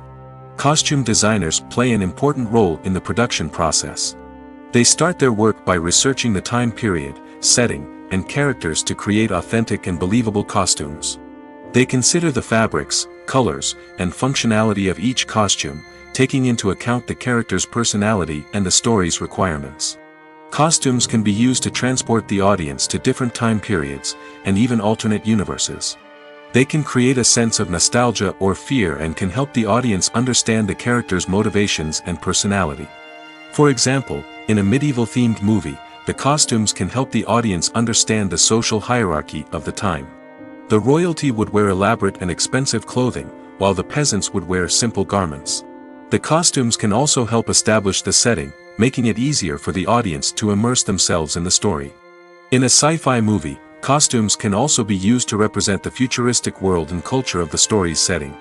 Costume designers play an important role in the production process. They start their work by researching the time period, setting, and characters to create authentic and believable costumes. They consider the fabrics, colors, and functionality of each costume, taking into account the character's personality and the story's requirements. Costumes can be used to transport the audience to different time periods, and even alternate universes. They can create a sense of nostalgia or fear and can help the audience understand the character's motivations and personality. For example, in a medieval-themed movie, the costumes can help the audience understand the social hierarchy of the time. The royalty would wear elaborate and expensive clothing, while the peasants would wear simple garments. The costumes can also help establish the setting, making it easier for the audience to immerse themselves in the story. In a sci-fi movie, costumes can also be used to represent the futuristic world and culture of the story's setting.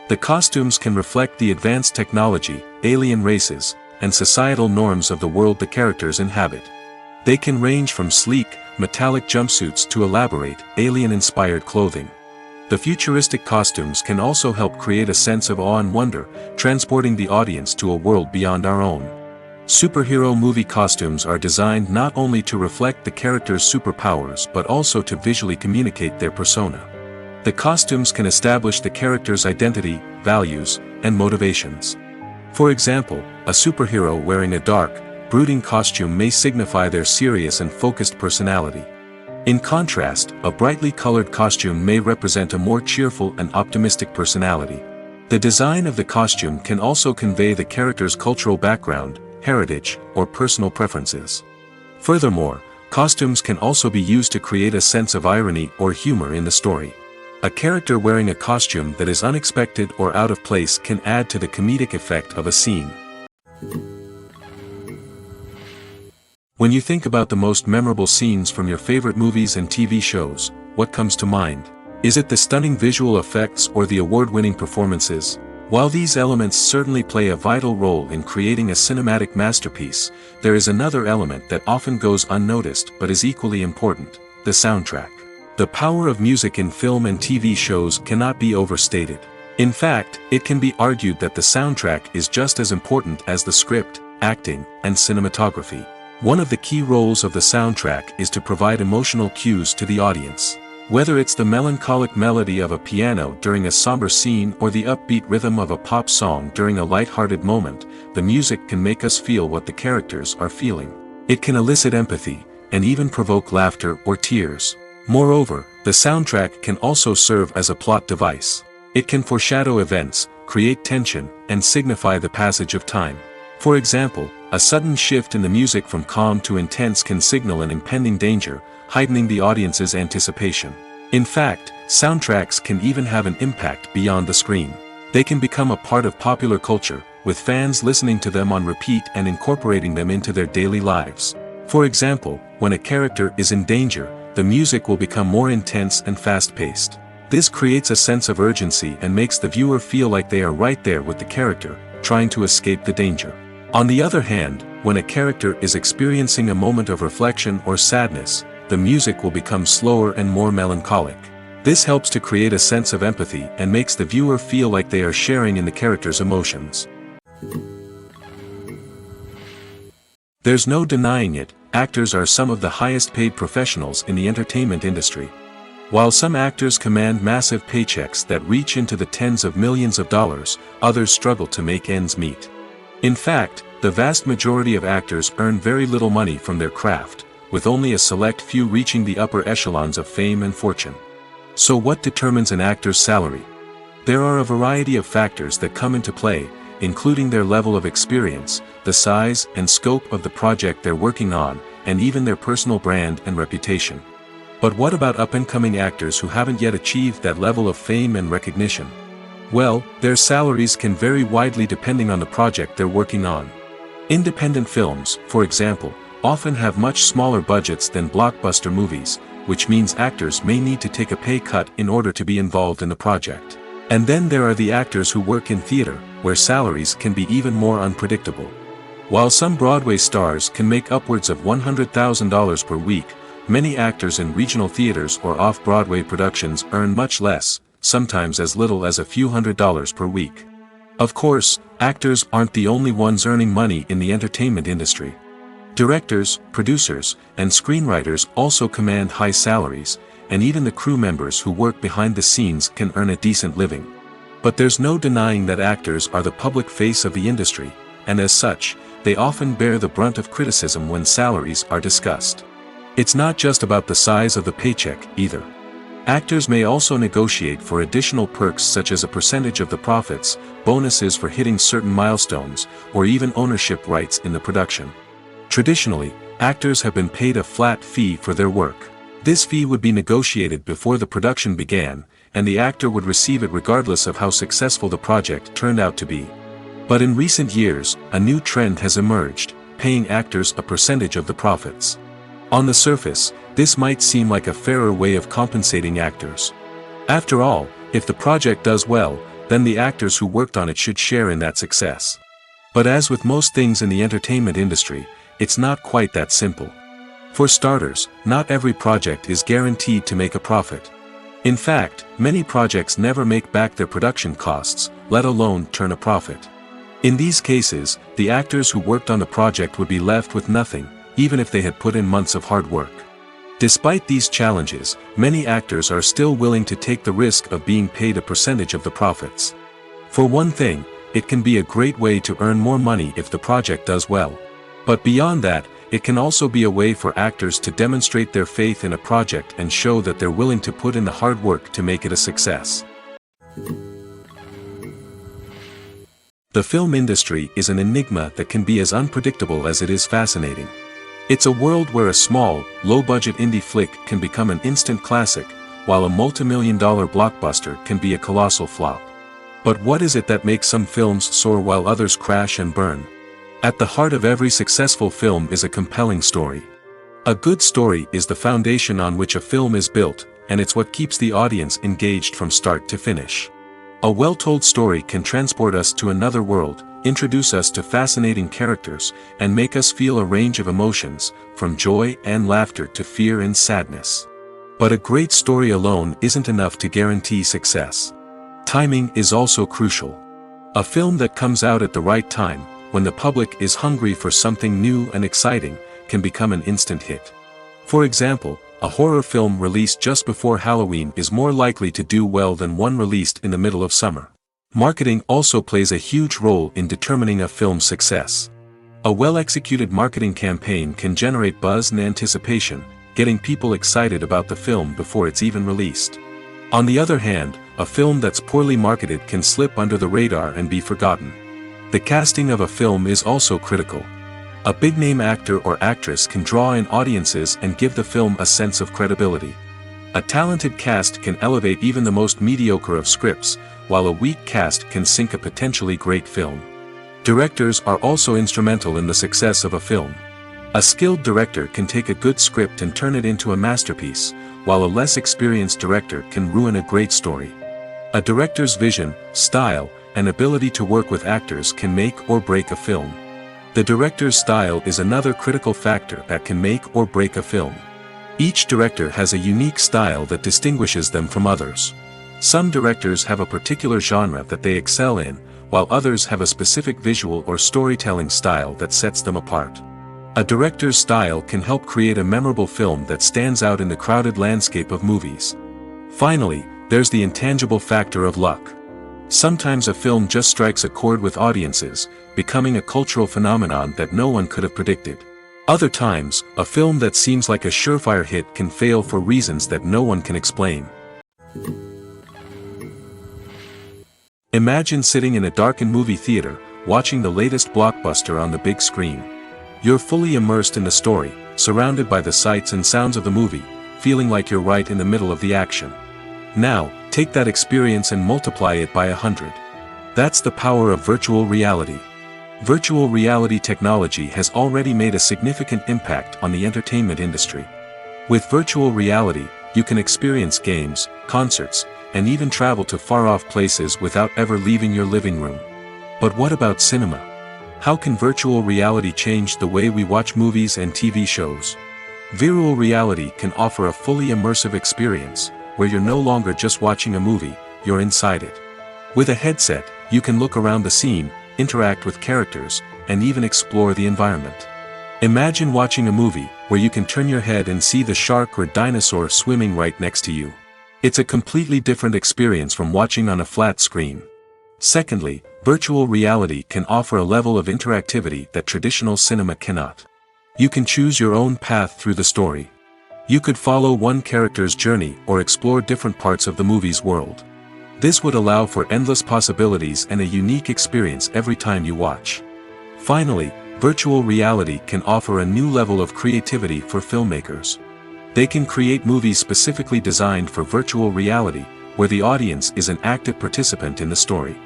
The costumes can reflect the advanced technology, alien races, and societal norms of the world the characters inhabit. They can range from sleek, metallic jumpsuits to elaborate, alien-inspired clothing. The futuristic costumes can also help create a sense of awe and wonder, transporting the audience to a world beyond our own. Superhero movie costumes are designed not only to reflect the character's superpowers but also to visually communicate their persona. The costumes can establish the character's identity, values, and motivations. For example, a superhero wearing a dark, brooding costume may signify their serious and focused personality. In contrast, a brightly colored costume may represent a more cheerful and optimistic personality. The design of the costume can also convey the character's cultural background, heritage, or personal preferences. Furthermore, costumes can also be used to create a sense of irony or humor in the story. A character wearing a costume that is unexpected or out of place can add to the comedic effect of a scene. When you think about the most memorable scenes from your favorite movies and TV shows, what comes to mind? Is it the stunning visual effects or the award-winning performances? While these elements certainly play a vital role in creating a cinematic masterpiece, there is another element that often goes unnoticed but is equally important: the soundtrack. The power of music in film and TV shows cannot be overstated. In fact, it can be argued that the soundtrack is just as important as the script, acting, and cinematography. One of the key roles of the soundtrack is to provide emotional cues to the audience. Whether it's the melancholic melody of a piano during a somber scene or the upbeat rhythm of a pop song during a light-hearted moment, the music can make us feel what the characters are feeling. It can elicit empathy, and even provoke laughter or tears. Moreover, the soundtrack can also serve as a plot device. It can foreshadow events, create tension, and signify the passage of time. For example, a sudden shift in the music from calm to intense can signal an impending danger, heightening the audience's anticipation. In fact, soundtracks can even have an impact beyond the screen. They can become a part of popular culture, with fans listening to them on repeat and incorporating them into their daily lives. For example, when a character is in danger, the music will become more intense and fast-paced. This creates a sense of urgency and makes the viewer feel like they are right there with the character, trying to escape the danger. On the other hand, when a character is experiencing a moment of reflection or sadness, the music will become slower and more melancholic. This helps to create a sense of empathy and makes the viewer feel like they are sharing in the character's emotions. There's no denying it, actors are some of the highest paid professionals in the entertainment industry. While some actors command massive paychecks that reach into the tens of millions of dollars, others struggle to make ends meet. In fact, the vast majority of actors earn very little money from their craft, with only a select few reaching the upper echelons of fame and fortune. So what determines an actor's salary? There are a variety of factors that come into play, including their level of experience, the size and scope of the project they're working on, and even their personal brand and reputation. But what about up-and-coming actors who haven't yet achieved that level of fame and recognition? Well, their salaries can vary widely depending on the project they're working on. Independent films, for example, often have much smaller budgets than blockbuster movies, which means actors may need to take a pay cut in order to be involved in the project. And then there are the actors who work in theater, where salaries can be even more unpredictable. While some Broadway stars can make upwards of $100,000 per week, many actors in regional theaters or off-Broadway productions earn much less, sometimes as little as a few $100s per week. Of course, actors aren't the only ones earning money in the entertainment industry. Directors, producers, and screenwriters also command high salaries, and even the crew members who work behind the scenes can earn a decent living. But there's no denying that actors are the public face of the industry, and as such, they often bear the brunt of criticism when salaries are discussed. It's not just about the size of the paycheck, either. Actors may also negotiate for additional perks such as a percentage of the profits, bonuses for hitting certain milestones, or even ownership rights in the production. Traditionally, actors have been paid a flat fee for their work. This fee would be negotiated before the production began, and the actor would receive it regardless of how successful the project turned out to be. But in recent years, a new trend has emerged, paying actors a percentage of the profits. On the surface, this might seem like a fairer way of compensating actors. After all, if the project does well, then the actors who worked on it should share in that success. But as with most things in the entertainment industry, it's not quite that simple. For starters, not every project is guaranteed to make a profit. In fact, many projects never make back their production costs, let alone turn a profit. In these cases, the actors who worked on the project would be left with nothing, even if they had put in months of hard work. Despite these challenges, many actors are still willing to take the risk of being paid a percentage of the profits. For one thing, it can be a great way to earn more money if the project does well. But beyond that, it can also be a way for actors to demonstrate their faith in a project and show that they're willing to put in the hard work to make it a success. The film industry is an enigma that can be as unpredictable as it is fascinating. It's a world where a small, low-budget indie flick can become an instant classic, while a multi-million-dollar blockbuster can be a colossal flop. But what is it that makes some films soar while others crash and burn? At the heart of every successful film is a compelling story. A good story is the foundation on which a film is built, and it's what keeps the audience engaged from start to finish. A well-told story can transport us to another world, introduce us to fascinating characters, and make us feel a range of emotions, from joy and laughter to fear and sadness. But a great story alone isn't enough to guarantee success. Timing is also crucial. A film that comes out at the right time, when the public is hungry for something new and exciting, can become an instant hit. For example, a horror film released just before Halloween is more likely to do well than one released in the middle of summer. Marketing also plays a huge role in determining a film's success. A well-executed marketing campaign can generate buzz and anticipation, getting people excited about the film before it's even released. On the other hand, a film that's poorly marketed can slip under the radar and be forgotten. The casting of a film is also critical. A big-name actor or actress can draw in audiences and give the film a sense of credibility. A talented cast can elevate even the most mediocre of scripts, while a weak cast can sink a potentially great film. Directors are also instrumental in the success of a film. A skilled director can take a good script and turn it into a masterpiece, while a less experienced director can ruin a great story. A director's vision, style, and ability to work with actors can make or break a film. The director's style is another critical factor that can make or break a film. Each director has a unique style that distinguishes them from others. Some directors have a particular genre that they excel in, while others have a specific visual or storytelling style that sets them apart. A director's style can help create a memorable film that stands out in the crowded landscape of movies. Finally, there's the intangible factor of luck. Sometimes a film just strikes a chord with audiences, becoming a cultural phenomenon that no one could have predicted. Other times, a film that seems like a surefire hit can fail for reasons that no one can explain. Imagine sitting in a darkened movie theater, watching the latest blockbuster on the big screen. You're fully immersed in the story, surrounded by the sights and sounds of the movie, feeling like you're right in the middle of the action. Now, take that experience and multiply it by 100. That's the power of virtual reality. Virtual reality technology has already made a significant impact on the entertainment industry. With virtual reality, you can experience games, concerts, and even travel to far-off places without ever leaving your living room. But what about cinema? How can virtual reality change the way we watch movies and TV shows? Virtual reality can offer a fully immersive experience, where you're no longer just watching a movie, you're inside it. With a headset, you can look around the scene, interact with characters, and even explore the environment. Imagine watching a movie where you can turn your head and see the shark or dinosaur swimming right next to you. It's a completely different experience from watching on a flat screen. Secondly, virtual reality can offer a level of interactivity that traditional cinema cannot. You can choose your own path through the story. You could follow one character's journey or explore different parts of the movie's world. This would allow for endless possibilities and a unique experience every time you watch. Finally, virtual reality can offer a new level of creativity for filmmakers. They can create movies specifically designed for virtual reality, where the audience is an active participant in the story.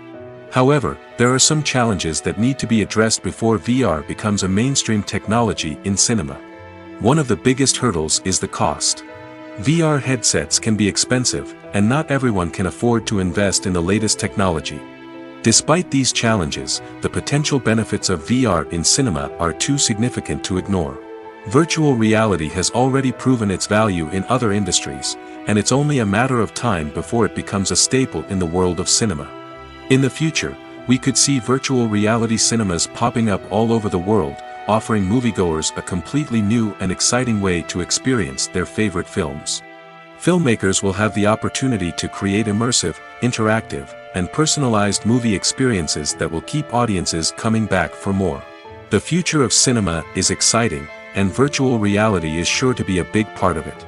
However, there are some challenges that need to be addressed before VR becomes a mainstream technology in cinema. One of the biggest hurdles is the cost. VR headsets can be expensive, and not everyone can afford to invest in the latest technology. Despite these challenges, the potential benefits of VR in cinema are too significant to ignore. Virtual reality has already proven its value in other industries, and it's only a matter of time before it becomes a staple in the world of cinema. In the future, we could see virtual reality cinemas popping up all over the world, offering moviegoers a completely new and exciting way to experience their favorite films. Filmmakers will have the opportunity to create immersive, interactive, and personalized movie experiences that will keep audiences coming back for more. The future of cinema is exciting, and virtual reality is sure to be a big part of it.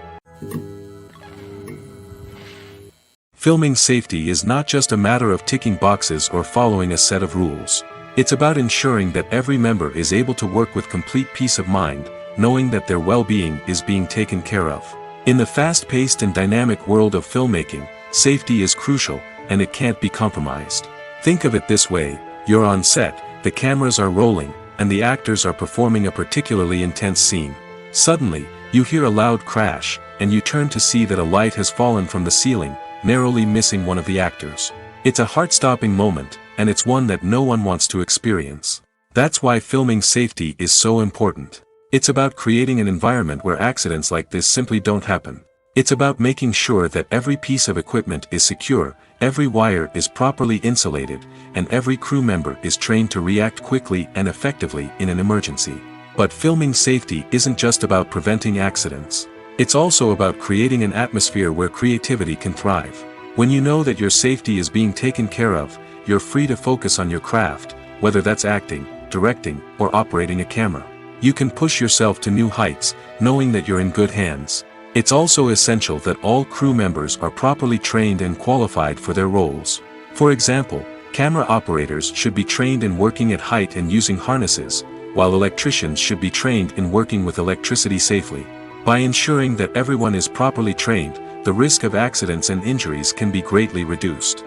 Filming safety is not just a matter of ticking boxes or following a set of rules. It's about ensuring that every member is able to work with complete peace of mind, knowing that their well-being is being taken care of. In the fast-paced and dynamic world of filmmaking, safety is crucial, and it can't be compromised. Think of it this way: you're on set, the cameras are rolling, and the actors are performing a particularly intense scene. Suddenly, you hear a loud crash, and you turn to see that a light has fallen from the ceiling, narrowly missing one of the actors. It's a heart-stopping moment, and it's one that no one wants to experience. That's why filming safety is so important. It's about creating an environment where accidents like this simply don't happen. It's about making sure that every piece of equipment is secure, every wire is properly insulated, and every crew member is trained to react quickly and effectively in an emergency. But filming safety isn't just about preventing accidents. It's also about creating an atmosphere where creativity can thrive. When you know that your safety is being taken care of, you're free to focus on your craft, whether that's acting, directing, or operating a camera. You can push yourself to new heights, knowing that you're in good hands. It's also essential that all crew members are properly trained and qualified for their roles. For example, camera operators should be trained in working at height and using harnesses, while electricians should be trained in working with electricity safely. By ensuring that everyone is properly trained, the risk of accidents and injuries can be greatly reduced.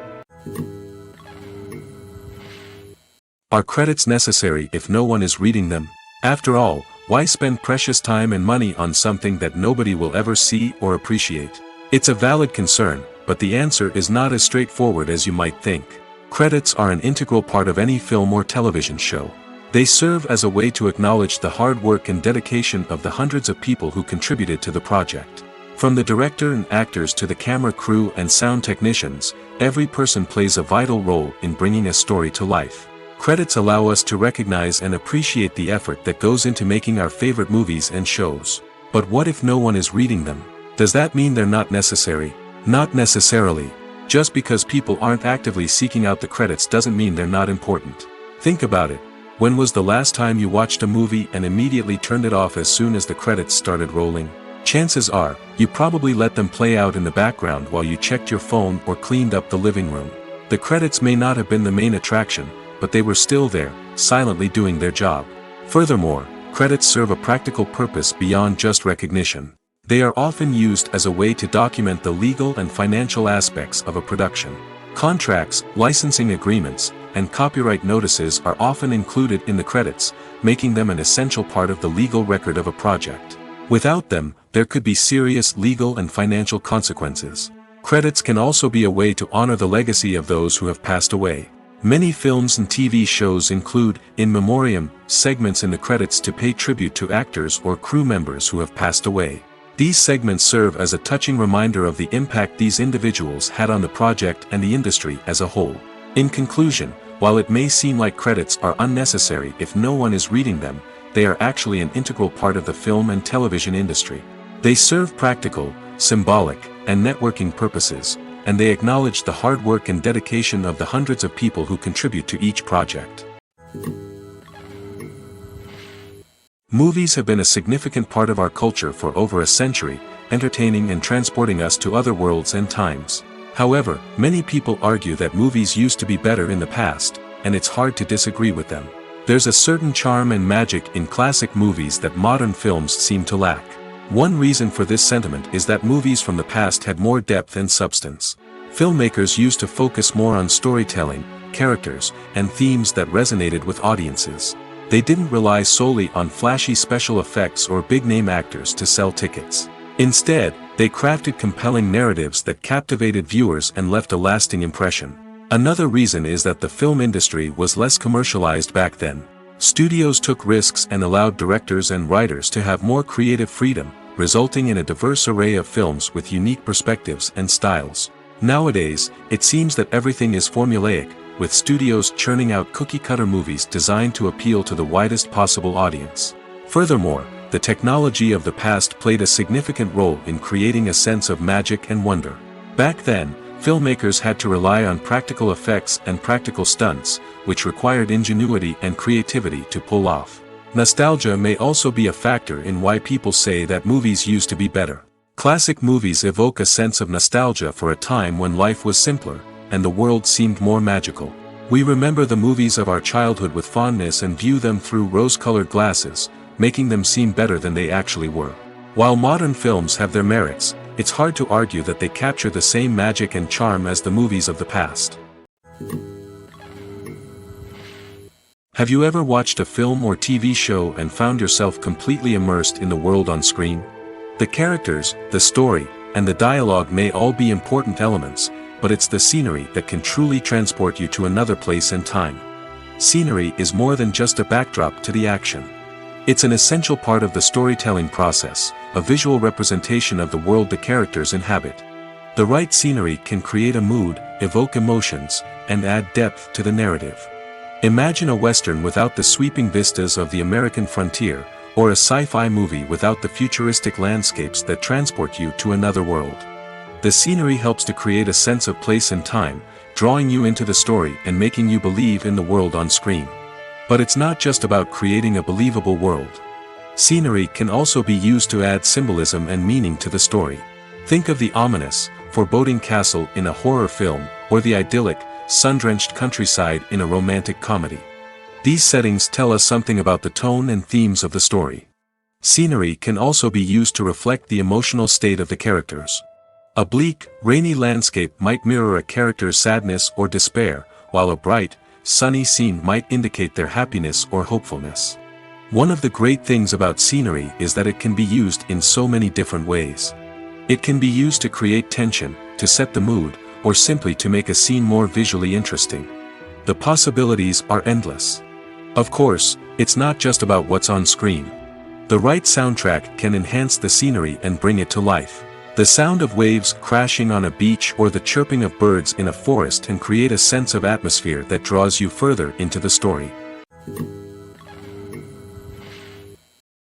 Are credits necessary if no one is reading them? After all, why spend precious time and money on something that nobody will ever see or appreciate? It's a valid concern, but the answer is not as straightforward as you might think. Credits are an integral part of any film or television show. They serve as a way to acknowledge the hard work and dedication of the hundreds of people who contributed to the project. From the director and actors to the camera crew and sound technicians, every person plays a vital role in bringing a story to life. Credits allow us to recognize and appreciate the effort that goes into making our favorite movies and shows. But what if no one is reading them? Does that mean they're not necessary? Not necessarily. Just because people aren't actively seeking out the credits doesn't mean they're not important. Think about it. When was the last time you watched a movie and immediately turned it off as soon as the credits started rolling? Chances are, you probably let them play out in the background while you checked your phone or cleaned up the living room. The credits may not have been the main attraction, but they were still there, silently doing their job. Furthermore, credits serve a practical purpose beyond just recognition. They are often used as a way to document the legal and financial aspects of a production. Contracts, licensing agreements, and copyright notices are often included in the credits, making them an essential part of the legal record of a project. Without them, there could be serious legal and financial consequences. Credits can also be a way to honor the legacy of those who have passed away. Many films and TV shows include, in memoriam, segments in the credits to pay tribute to actors or crew members who have passed away. These segments serve as a touching reminder of the impact these individuals had on the project and the industry as a whole. In conclusion, while it may seem like credits are unnecessary if no one is reading them, they are actually an integral part of the film and television industry. They serve practical, symbolic, and networking purposes, and they acknowledge the hard work and dedication of the hundreds of people who contribute to each project. Movies have been a significant part of our culture for over a century, entertaining and transporting us to other worlds and times. However, many people argue that movies used to be better in the past, and it's hard to disagree with them. There's a certain charm and magic in classic movies that modern films seem to lack. One reason for this sentiment is that movies from the past had more depth and substance. Filmmakers used to focus more on storytelling, characters, and themes that resonated with audiences. They didn't rely solely on flashy special effects or big-name actors to sell tickets. Instead, they crafted compelling narratives that captivated viewers and left a lasting impression. Another reason is that the film industry was less commercialized back then. Studios took risks and allowed directors and writers to have more creative freedom, resulting in a diverse array of films with unique perspectives and styles. Nowadays, it seems that everything is formulaic, with studios churning out cookie-cutter movies designed to appeal to the widest possible audience. Furthermore, the technology of the past played a significant role in creating a sense of magic and wonder. Back then, filmmakers had to rely on practical effects and practical stunts, which required ingenuity and creativity to pull off. Nostalgia may also be a factor in why people say that movies used to be better. Classic movies evoke a sense of nostalgia for a time when life was simpler, and the world seemed more magical. We remember the movies of our childhood with fondness and view them through rose-colored glasses, making them seem better than they actually were. While modern films have their merits, it's hard to argue that they capture the same magic and charm as the movies of the past. Have you ever watched a film or TV show and found yourself completely immersed in the world on screen? The characters, the story, and the dialogue may all be important elements, but it's the scenery that can truly transport you to another place and time. Scenery is more than just a backdrop to the action. It's an essential part of the storytelling process, a visual representation of the world the characters inhabit. The right scenery can create a mood, evoke emotions, and add depth to the narrative. Imagine a Western without the sweeping vistas of the American frontier, or a sci-fi movie without the futuristic landscapes that transport you to another world. The scenery helps to create a sense of place and time, drawing you into the story and making you believe in the world on screen. But it's not just about creating a believable world. Scenery can also be used to add symbolism and meaning to the story. Think of the ominous, foreboding castle in a horror film, or the idyllic, sun-drenched countryside in a romantic comedy. These settings tell us something about the tone and themes of the story. Scenery can also be used to reflect the emotional state of the characters. A bleak, rainy landscape might mirror a character's sadness or despair, while a bright, sunny scene might indicate their happiness or hopefulness. One of the great things about scenery is that it can be used in so many different ways. It can be used to create tension, to set the mood, or simply to make a scene more visually interesting. The possibilities are endless. Of course, it's not just about what's on screen. The right soundtrack can enhance the scenery and bring it to life. The sound of waves crashing on a beach or the chirping of birds in a forest can create a sense of atmosphere that draws you further into the story.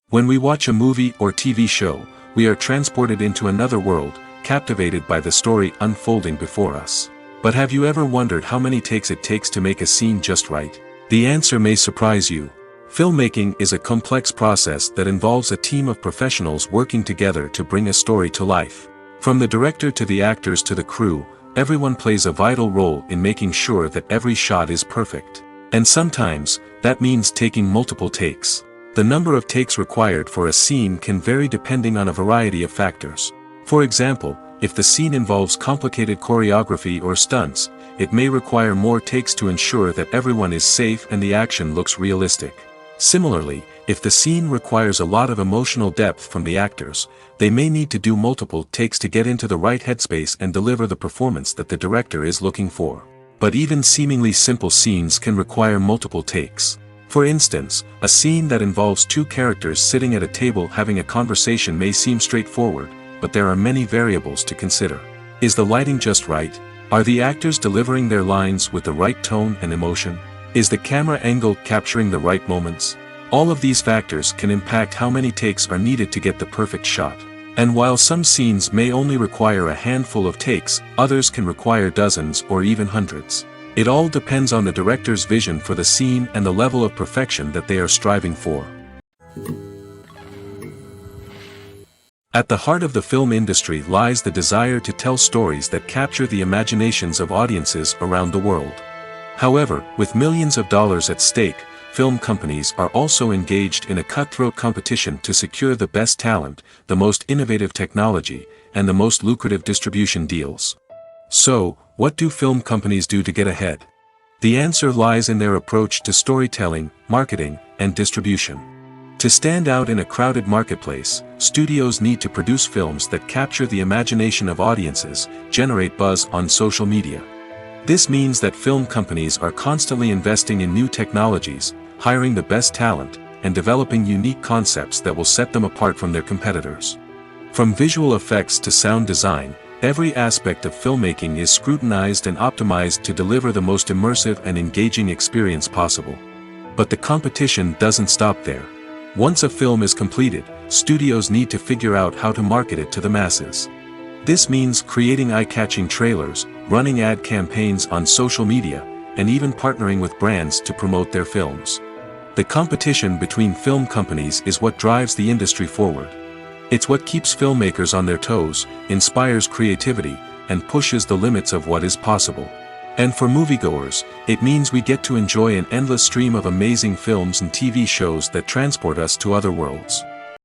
When we watch a movie or TV show, we are transported into another world, captivated by the story unfolding before us. But have you ever wondered how many takes it takes to make a scene just right? The answer may surprise you. Filmmaking is a complex process that involves a team of professionals working together to bring a story to life. From the director to the actors to the crew, everyone plays a vital role in making sure that every shot is perfect. And sometimes, that means taking multiple takes. The number of takes required for a scene can vary depending on a variety of factors. For example, if the scene involves complicated choreography or stunts, it may require more takes to ensure that everyone is safe and the action looks realistic. Similarly, if the scene requires a lot of emotional depth from the actors, they may need to do multiple takes to get into the right headspace and deliver the performance that the director is looking for. But even seemingly simple scenes can require multiple takes. For instance, a scene that involves two characters sitting at a table having a conversation may seem straightforward, but there are many variables to consider. Is the lighting just right? Are the actors delivering their lines with the right tone and emotion? Is the camera angle capturing the right moments? All of these factors can impact how many takes are needed to get the perfect shot. And while some scenes may only require a handful of takes, others can require dozens or even hundreds. It all depends on the director's vision for the scene and the level of perfection that they are striving for. At the heart of the film industry lies the desire to tell stories that capture the imaginations of audiences around the world. However, with millions of dollars at stake, film companies are also engaged in a cutthroat competition to secure the best talent, the most innovative technology, and the most lucrative distribution deals. So, what do film companies do to get ahead? The answer lies in their approach to storytelling, marketing, and distribution. To stand out in a crowded marketplace, studios need to produce films that capture the imagination of audiences, generate buzz on social media. This means that film companies are constantly investing in new technologies, hiring the best talent, and developing unique concepts that will set them apart from their competitors. From visual effects to sound design, every aspect of filmmaking is scrutinized and optimized to deliver the most immersive and engaging experience possible. But the competition doesn't stop there. Once a film is completed, studios need to figure out how to market it to the masses. This means creating eye-catching trailers, running ad campaigns on social media, and even partnering with brands to promote their films. The competition between film companies is what drives the industry forward. It's what keeps filmmakers on their toes, inspires creativity, and pushes the limits of what is possible. And for moviegoers, it means we get to enjoy an endless stream of amazing films and TV shows that transport us to other worlds.